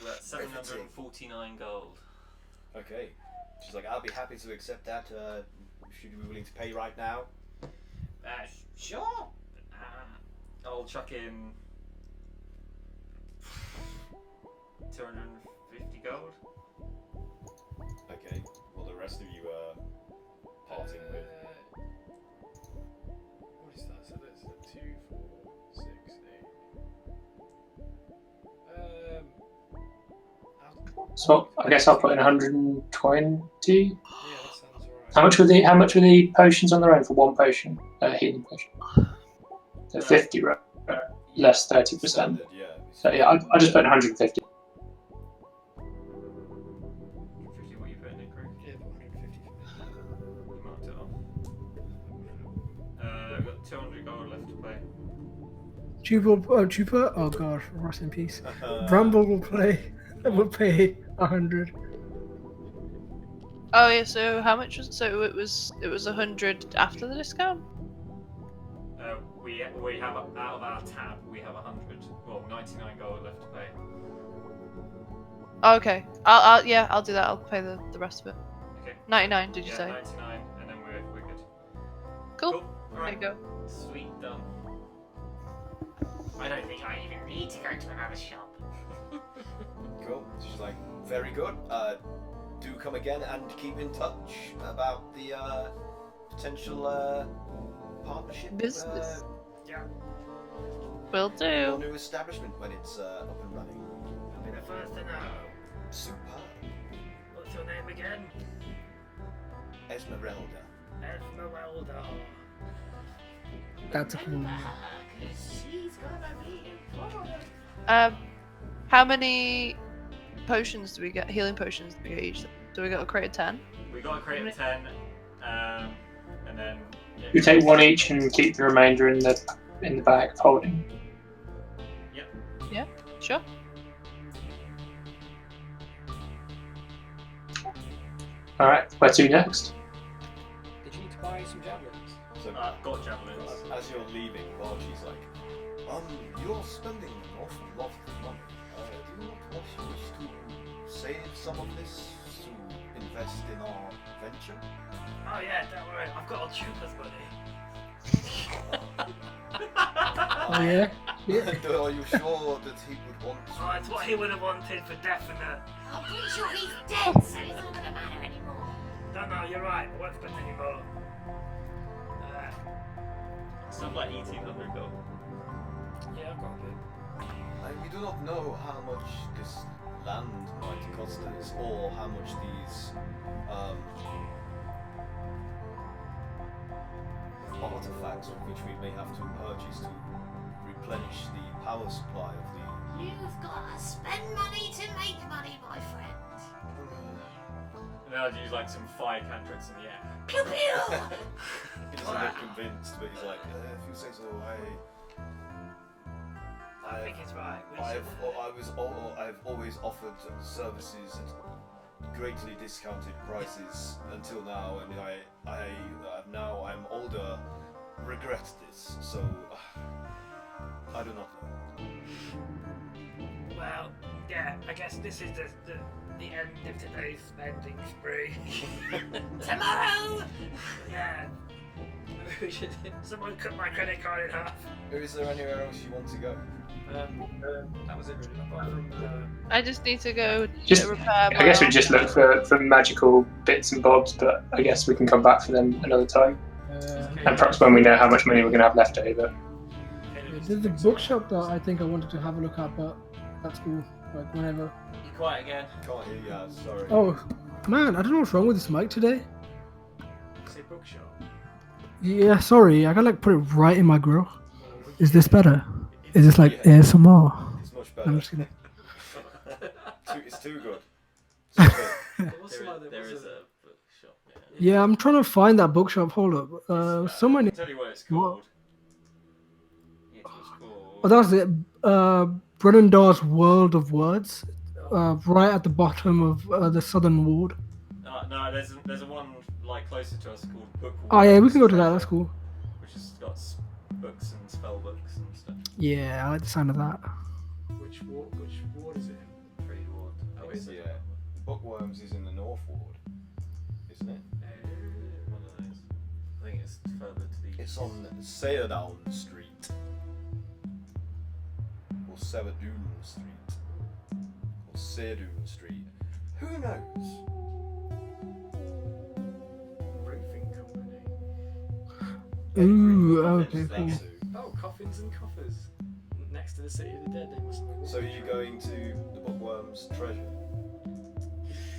We're at 749 gold. Okay. She's like, I'll be happy to accept that. Should you be willing to pay right now? Sure. I'll chuck in 250 gold. Okay. Well, the rest of you are parting with. What is that? So that's 2, 4, 6, 8. So I guess I'll put in 120. Yeah, that sounds alright. How much were the potions on their own for one potion? Healing potion. So 50, right? Less 30%. Standard, yeah. So yeah, I just put in 150. 50, what you putting in, Craig? Yeah, but 150 for me. You marked it off. I've got 200 gold left to pay. Chupa? Oh god, rest in peace. Bramble will pay 100. Oh yeah. So how much was? So it was 100 after the discount. We have out of our tab we have 100. Well, 99 gold left to pay. Oh, okay. I'll do that. I'll pay the rest of it. Okay. 99. Did you Yeah, say? 99, and then we're good. Cool. All There right. you go. Sweet, done. I don't think I even need to go to another shop. Cool. She's like, very good. Do come again and keep in touch about the potential partnership. Business. Yeah. Will Your do. new establishment when it's up and running. I'll be the first to know. Superb. What's your name again? Esmeralda. Esmeralda. That's a cool name. Because she's gonna be important. How many potions do we get? Healing potions do we get each? Do we get a crate of 10? We got a crate of 10, and then. You take one each and keep the remainder in the bag of holding. Yep. Yeah. Sure. All right, where to next? Did you need to buy some javelins? So Got javelins. as you're leaving, Bargie's like, you're spending an awful lot of money. Do you not wish to save some of this to invest in our venture? Oh yeah, don't worry. I've got a troopers buddy. Oh yeah. Yeah. Are you sure that he would want to? Oh, it's what he would have wanted for definite. I'm pretty sure he's dead, so it's not gonna matter anymore. No, you're right. I won't spend any more. Stuff like eating the hookah. Yeah, I've got a bit. We do not know how much this land might cost us, or how much these artifacts which we may have to purchase to replenish the power supply of the. You've gotta spend money to make money, my friend. And then I'd use like some fire cantrips in the air. Pew pew! He doesn't look convinced, but he's like, if you say so, I think it's right. I've always offered services at greatly discounted prices until now, and now I'm older, regret this. So I do not know. Well, yeah, I guess this is the end of today's spending spree. Tomorrow! Yeah. We should. Someone cut my credit card in half. Is there anywhere else you want to go? That was it really. Apart from I just need to go Just- repair my I guess we just look for magical bits and bobs, but I guess we can come back for them another time. And perhaps when we know how much money we're going to have left over. There's a bookshop that I think I wanted to have a look at, but that's cool. Like whenever. You quiet again. Can't hear you, sorry. Oh man, I don't know what's wrong with this mic today. say bookshop. Yeah, sorry, I gotta like put it right in my grill. Is this better? Is this like ASMR? It's much I'm better. just kidding. It's too good. There is a bookshop. Yeah. Yeah, I'm trying to find that bookshop. Hold up. So many. I'll tell you what it's called. It was Oh, called. that's it. Brennan Dawes' World of Words. Right at the bottom of the southern ward. No, there's a one like closer to us called Book. Oh yeah, we can go to that. That's cool. Which has got books and spell books and stuff. Yeah, I like the sound of that. Which ward is it in? Trade ward. Oh, is it? Yeah. Bookworms is in the North Ward, isn't it? One of those. I think it's further to the east. It's on Sayerdown Street. Or Severdoon Street. Or Sayerdoon Street. Who knows? Roofing company. Ooh, okay, That cool. too. Oh, coffins and coffers. Next to the City of the Dead, they must have. So are you going to the Bookworms treasure?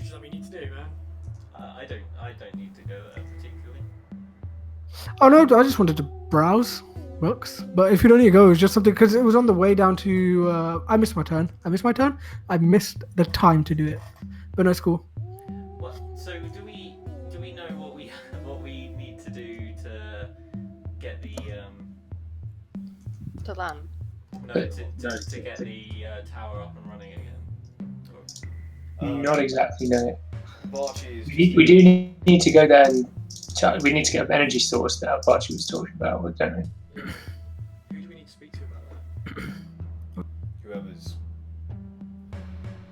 Is that what you need to do, man? I don't need to go there particularly. Oh no, I just wanted to browse books. But if you don't need to go, it's just something because it was on the way down to. I missed my turn. I missed the time to do it. But no, it's cool. Well, so do we know what we need to do to get the to land. no to get the tower up and running again? Not exactly, no. Barchi is We do need to go there and we need to get an energy source that Barchi was talking about, don't we? Who do we need to speak to about that? whoever's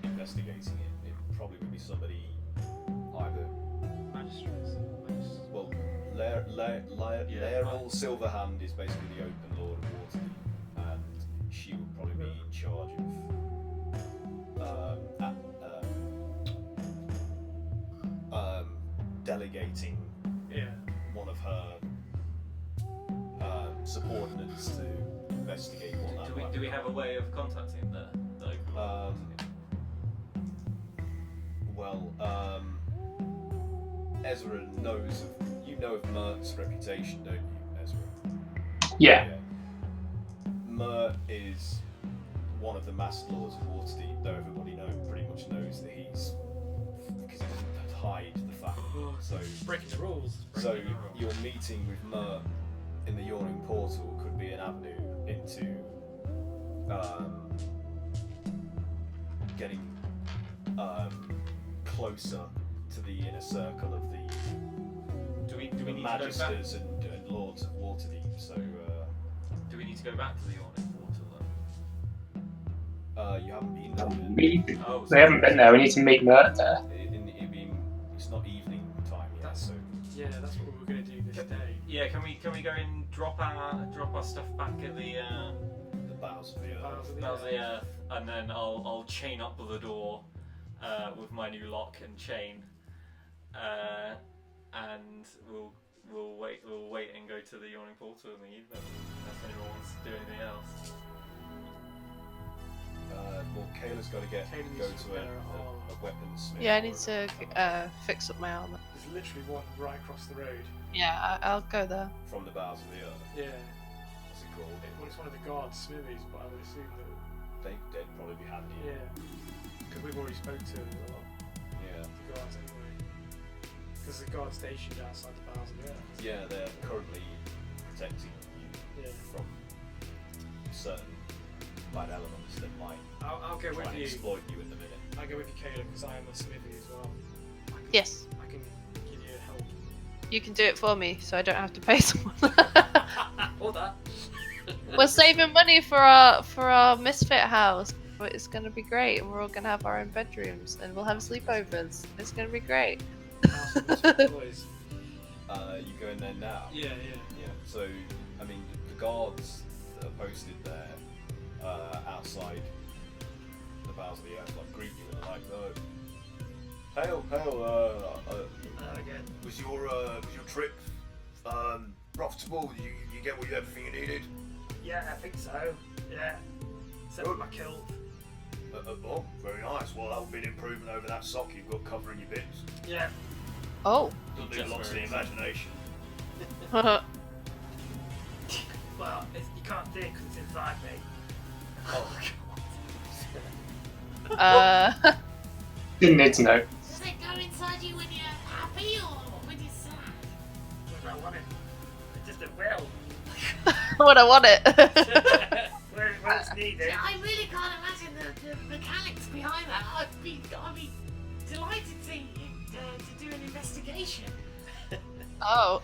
investigating it. It probably would be somebody either. Magistrates. Well, Laeral Silverhand is basically the open lord of Waterdeep, and she would probably be in charge of delegating one of her subordinates to investigate what that Do we have a way of contacting the open lord? Ezra knows of, you know of Mert's reputation, don't you, Ezra? Yeah. Mert is one of the Master Lords of Waterdeep, though everybody pretty much knows that he's, because he doesn't hide the fact. So breaking the rules. So your meeting with Mert in the Yawning Portal could be an avenue into getting closer to the inner circle of the Do we need to go back? Magisters and Lords of Waterdeep. So Do we need to go back to the Yawning Portal you haven't been there. We haven't been there. We need to meet Mert there. It's not evening time yet, so Yeah, that's what we were going to do this day. Yeah, can we go and drop our stuff back at the bowels of the earth. Bowels of the bowels of earth. the earth, and then I'll chain up the door with my new lock and chain, and we'll wait and go to the yawning portal and leave them unless anyone wants to do anything else. Well, Kayla's got to go needs to to a repair her armor. weaponsmith. Yeah, I or need a- to fix up my armor. There's literally one right across the road. Yeah, I'll go there. From the bowels of the earth. Yeah. What's it called? Well, it's one of the guards' smithies, but I would assume that. They'd probably be handy. Yeah. Because we've already spoke to a lot Yeah. of the guards anyway. Because the guards stationed outside the bowels of the earth. Yeah, they're currently protecting you Yeah. from certain bad elements that might I'll go try with and you. exploit you at the minute. I'll go with you, Caleb, because I am a smithy as well. Yes, I can give you help. you can do it for me, so I don't have to pay someone. Or that. We're saving money for our misfit house. It's gonna be great, and we're all gonna have our own bedrooms, and we'll have sleepovers. It's gonna be great. House of Misfit Boys. You go in there now. Yeah. Yeah. So, I mean, the guards that are posted there outside the bowels of the earth like greet you and they're like, hail, Again. was your trip profitable? Did you get everything you needed? Yeah, I think so. Yeah. Except for my kilt. Oh, very nice. Well, that'll be an improvement over that sock you've got covering your bits. Yeah. Oh. Doesn't Just leave lots of the very imagination. Well, you can't see it because it's inside me. Oh, Didn't need to know. Does it go inside you when you're happy or when you're sad? When I want it. It just it will. When I want it. Where it's needed. I really can't imagine the mechanics behind that. I'd be delighted to do an investigation. Oh.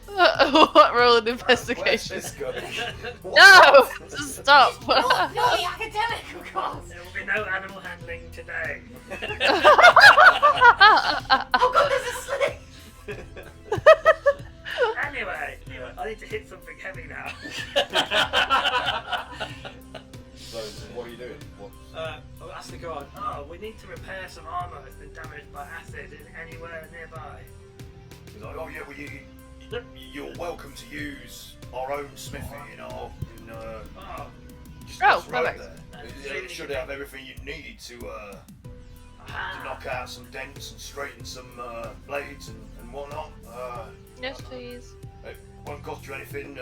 What role in where's investigation? this going? No! Stop! Not purely academic, of course. There will be no animal handling today. Oh God, there's a snake. Anyway, I need to hit something heavy now. So, what are you doing? What? I'll ask the guard. Oh, we need to repair some armour that's been damaged by acid anywhere nearby. He's like, oh yeah, well you're welcome to use our own smithy, Oh, just Oh, this road perfect. there. It should have everything you need to knock out some dents and straighten some blades and whatnot. Yes, please. It won't cost you anything.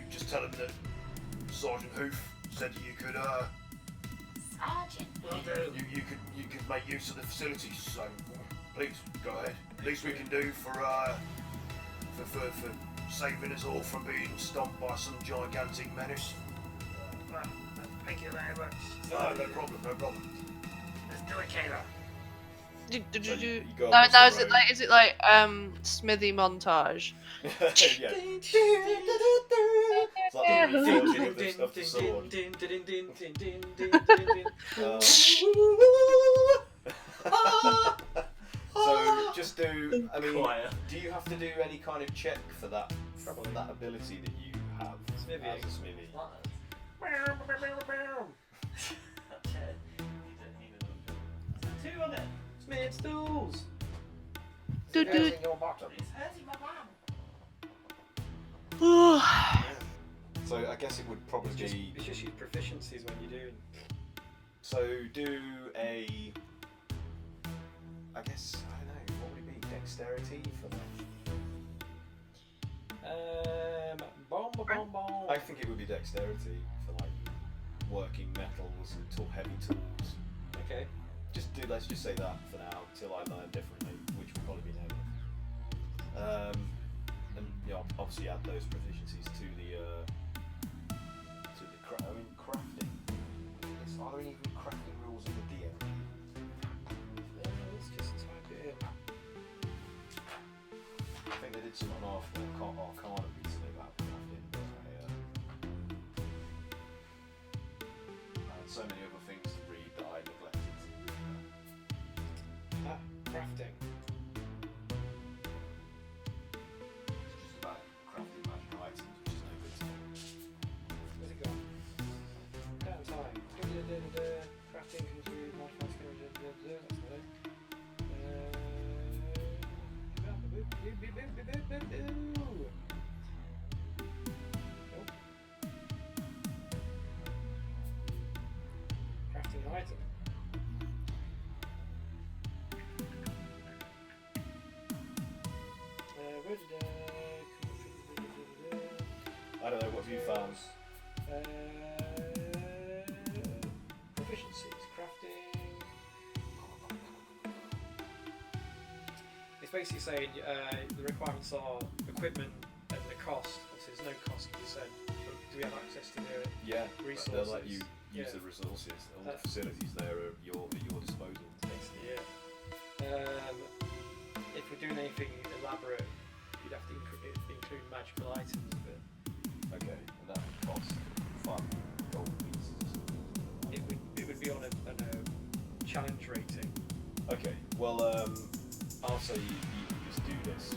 Just tell him that Sergeant Hoof said that you could Sergeant. will do. you could make use of the facilities. So please go ahead. Least we can do for saving us all from being stomped by some gigantic menace. Well, thank you very much. No problem. Let's do it, Kayla. So you go No, across is the it like Smithy montage? road. Yeah. It's like the reveal of the sword. So just do. I mean, Choir. do you have to do any kind of check for that ability that you have Smithy. as a smithy? Two on it. Smith's tools. Do do. It's hurting my bum. So I guess it would probably be. It's just your proficiencies when you're doing. So do a. I guess I don't know. What would it be? Dexterity for that? Bomb. I think it would be dexterity for like working metals and heavy tools. Okay. Let's just say that for now till I learn differently, which will probably be never. And obviously add those proficiencies to the crafting. Are there any even crafting rules in the DM? Let's just type it in. I think they did some on Arcana recently about crafting. And so many other things to read that I neglected. Crafting. have you found? Proficiencies, crafting. It's basically saying the requirements are equipment and the cost. Obviously, there's no cost, as you said. But do we have access to the Yeah, resources? they'll let you use Yeah. the resources. All the facilities there are at your disposal. Basically, yeah. If we're doing anything elaborate, you'd have to include magical items. But Okay, and that would cost 5 gold pieces. it would be on a challenge rating. Okay, well, I'll say you can just do this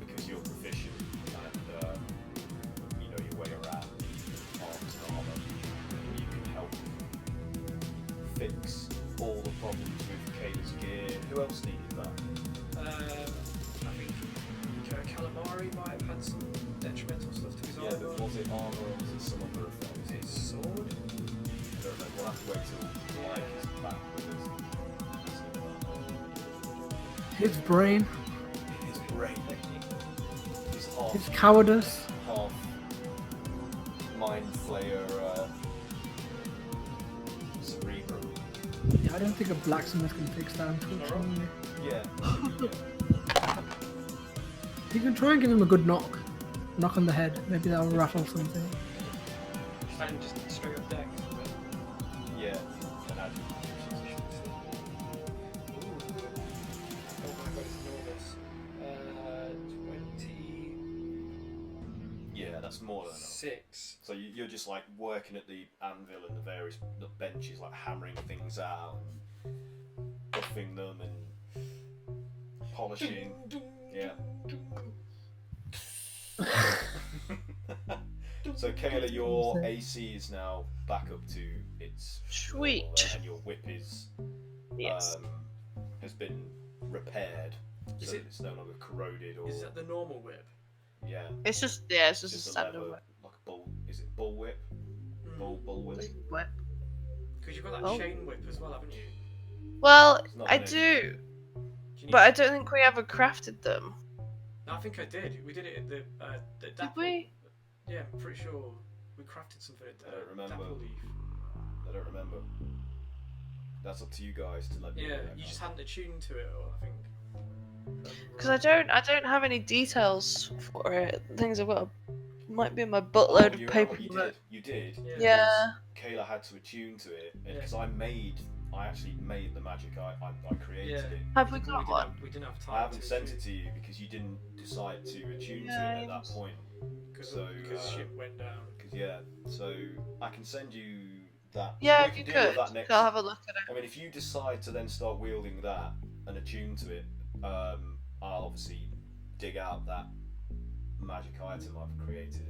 because you're proficient and you know your way around arms and armor. You can help fix all the problems with Kayla's gear. Who else needed that? I think Calamari might have had some detrimental stuff to his Yeah, armor. but was it armor or was it some other effect? Was it sword? I don't know. We'll have to wait till Mike is back with us. His brain, His brain is half, his cowardice. half mind flayer cerebrum. Yeah, I don't think a blacksmith can fix that, unfortunately. Yeah. You can try and give him a good knock on the head. Maybe that'll rattle something. And just straight up deck. Yeah. And add Oh my god, it's enormous. 26. yeah, that's more than enough. So you're just like working at the anvil and the benches, like hammering things out, and buffing them and polishing. Yeah. So Kayla, your AC is now back up to its Sweet. normal, and your whip is Yes. has been repaired, Is so it- it's no longer corroded or Is that the normal whip? yeah. It's just a standard leather, whip. like a bull. Is it bull whip? Bull whip. Whip. Because you've got that Oh. chain whip as well, haven't you? Well, It's not I an do, Do you need but I don't think we ever crafted them. No, I think I did. We did it at the Did dapple. we? Yeah, I'm pretty sure we crafted something at I don't remember. Dapple Leaf. I don't remember. That's up to you guys to let me Yeah, know that you now. just hadn't attuned to it, or I think. Because I don't have any details for it. Things I've got might be in my buttload Oh, you of know what you paperwork. did? You did. Yeah. Yeah. Kayla had to attune to it Yeah. because I actually made the magic. I created Yeah. it. Have we But got one? We didn't have time. I haven't sent it to you because you didn't decide to attune to it at that point. because so, shit went down. Yeah, so I can send you that. Yeah, we if you can deal with could. that next. I'll have a look at it. I mean, if you decide to then start wielding that and attune to it, I'll obviously dig out that magic item I've created,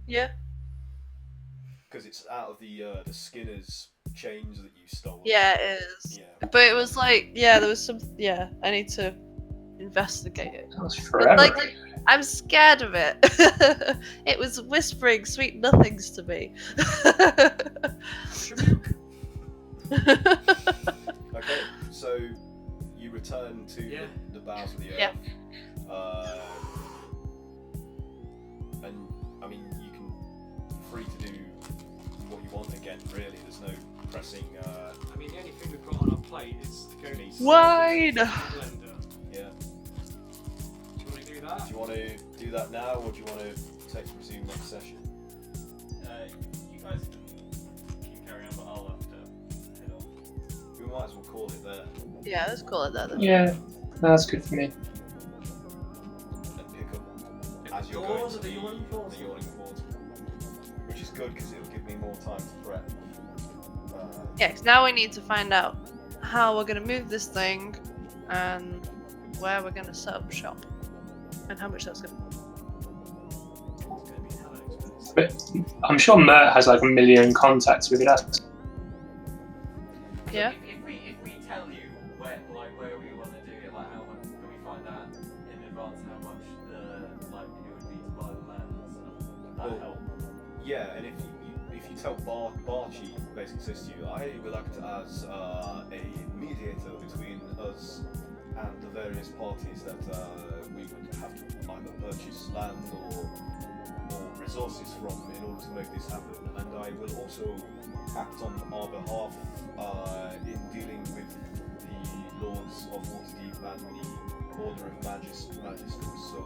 Yeah. because it's out of the Skinner's chains that you stole. Yeah, it is. Yeah. But it was like, yeah, there was some. Yeah, I need to investigate it. That was But, forever. like, I'm scared of it. It was whispering sweet nothings to me. Okay, so you return to Yeah. the bowels of the earth. Yeah. And I mean, you can free to do what you want again. Really, there's no pressing. I mean, the only thing we've got on our plate is to go Needs- Wine. blender. Yeah. Do you want to do that? Do you want to do that now, or do you want to resume next session? You guys can keep carrying on, but I'll have to head off. We might as well call it there Yeah, let's call it that then. Yeah, that's good for me. and pick up as you're Doors going to of the yawning portal. the yawning portal, which is good because it'll give me more time to prep. Yeah, 'cause now we need to find out how we're going to move this thing and where we're going to set up shop and how much that's going to be. It's going to be hella expensive. But I'm sure Mert has like a million contacts we could ask. Yeah. If we tell you where we want to do it, like how much can we find out in advance how much it would be to buy the land and stuff? Would that Well, help? Yeah, and if you tell Barchi basically says to you, I will act as a mediator between us and the various parties that we would have to either purchase land or resources from in order to make this happen. And I will also act on our behalf in dealing with the Lords of Waterdeep and the Order of Magisters. So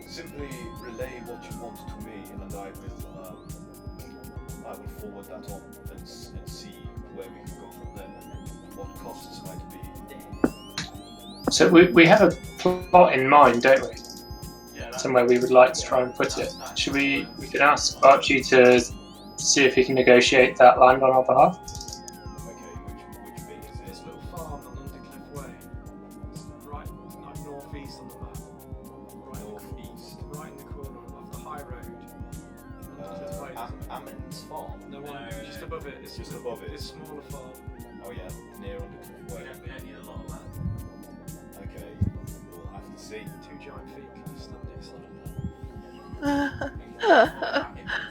simply relay what you want to me, and I will forward that on and see where we can go from there, what costs might be. So we have a plot in mind, don't we? Yeah, Somewhere we would like to try and put it. Should we could ask Archie to see if he can negotiate that land on our behalf? Okay, which bit is This this? little farm on Undercliff Way. It's right, like northeast on the map. Northeast. Right in the corner of the high road. Undercliff Way. Ammon's Farm. No one, No, just no. above it. It's Just above it. This smaller farm. Oh yeah, near Undercliff we Way. don't need a lot of land. Okay, we'll have to see. Two giant feet can just stand next to it. Back into the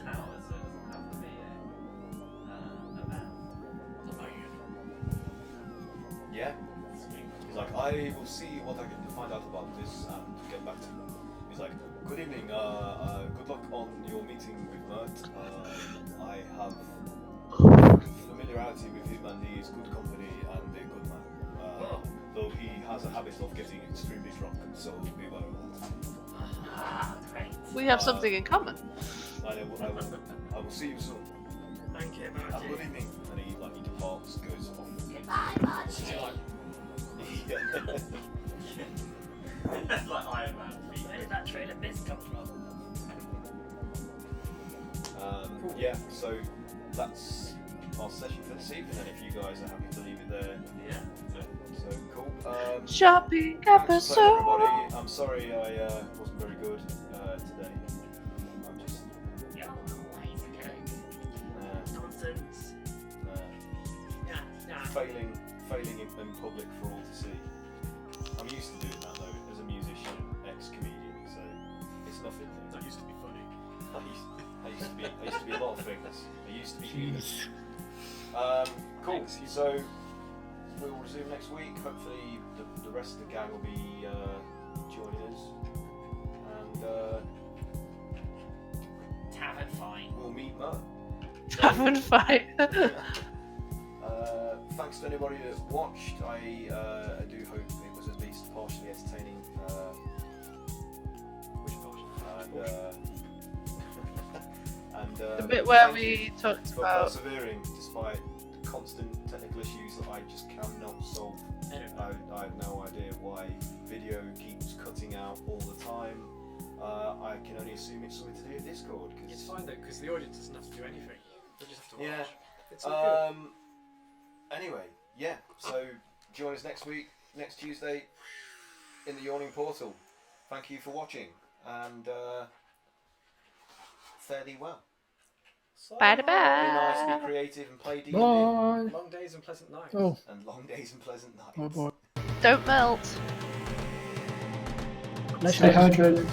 tower, so it doesn't have to be a van. Yeah. He's like, I will see what I can find out about this and get back to you. He's like, good evening. Good luck on your meeting with Mert. I have familiarity with him, and he is good company and a good man. Though he has a habit of getting extremely drunk, so beware of that. Ah, great. We have something in common. I will see you soon. Thank you, Have a good Marty. evening. And he departs, goes off. Goodbye, Marty. That's like Iron Man. Where did that trail of mist come from? Yeah, so that's our session for this evening, and if you guys are happy to leave it there, Yeah. so cool. Shopping Thanks for playing, episode. everybody. I'm sorry I wasn't very good today. I'm just Yeah, always okay. Nonsense. Nah. failing in public for all to see. I'm used to doing that though, as a musician, ex-comedian, so it's nothing new. That used to be funny. I used to be a lot of things. I used to be human. Cool. Thanks, you- So we'll resume next week. Hopefully the rest of the gang will be joining us, and Tavern fine. we'll meet Mo. Tavern fight. Thanks to anybody that watched. I do hope it was at least partially entertaining. Which part? And The bit where thank you we talked for about. persevering despite the constant technical issues that I just cannot solve. I have no idea why video keeps cutting out all the time. I can only assume it's something to do with Discord. It's fine though, because the audience doesn't have to do anything. They just have to watch. Yeah. It's all good. Anyway, yeah. So join us next week, next Tuesday, in the Yawning Portal. Thank you for watching, and fare thee well. Bye Be nice, bye. be creative, and play D&D. Bye. Long days and pleasant nights. Oh, And long days and pleasant nights. bye bye. Don't melt. Stay hydrated.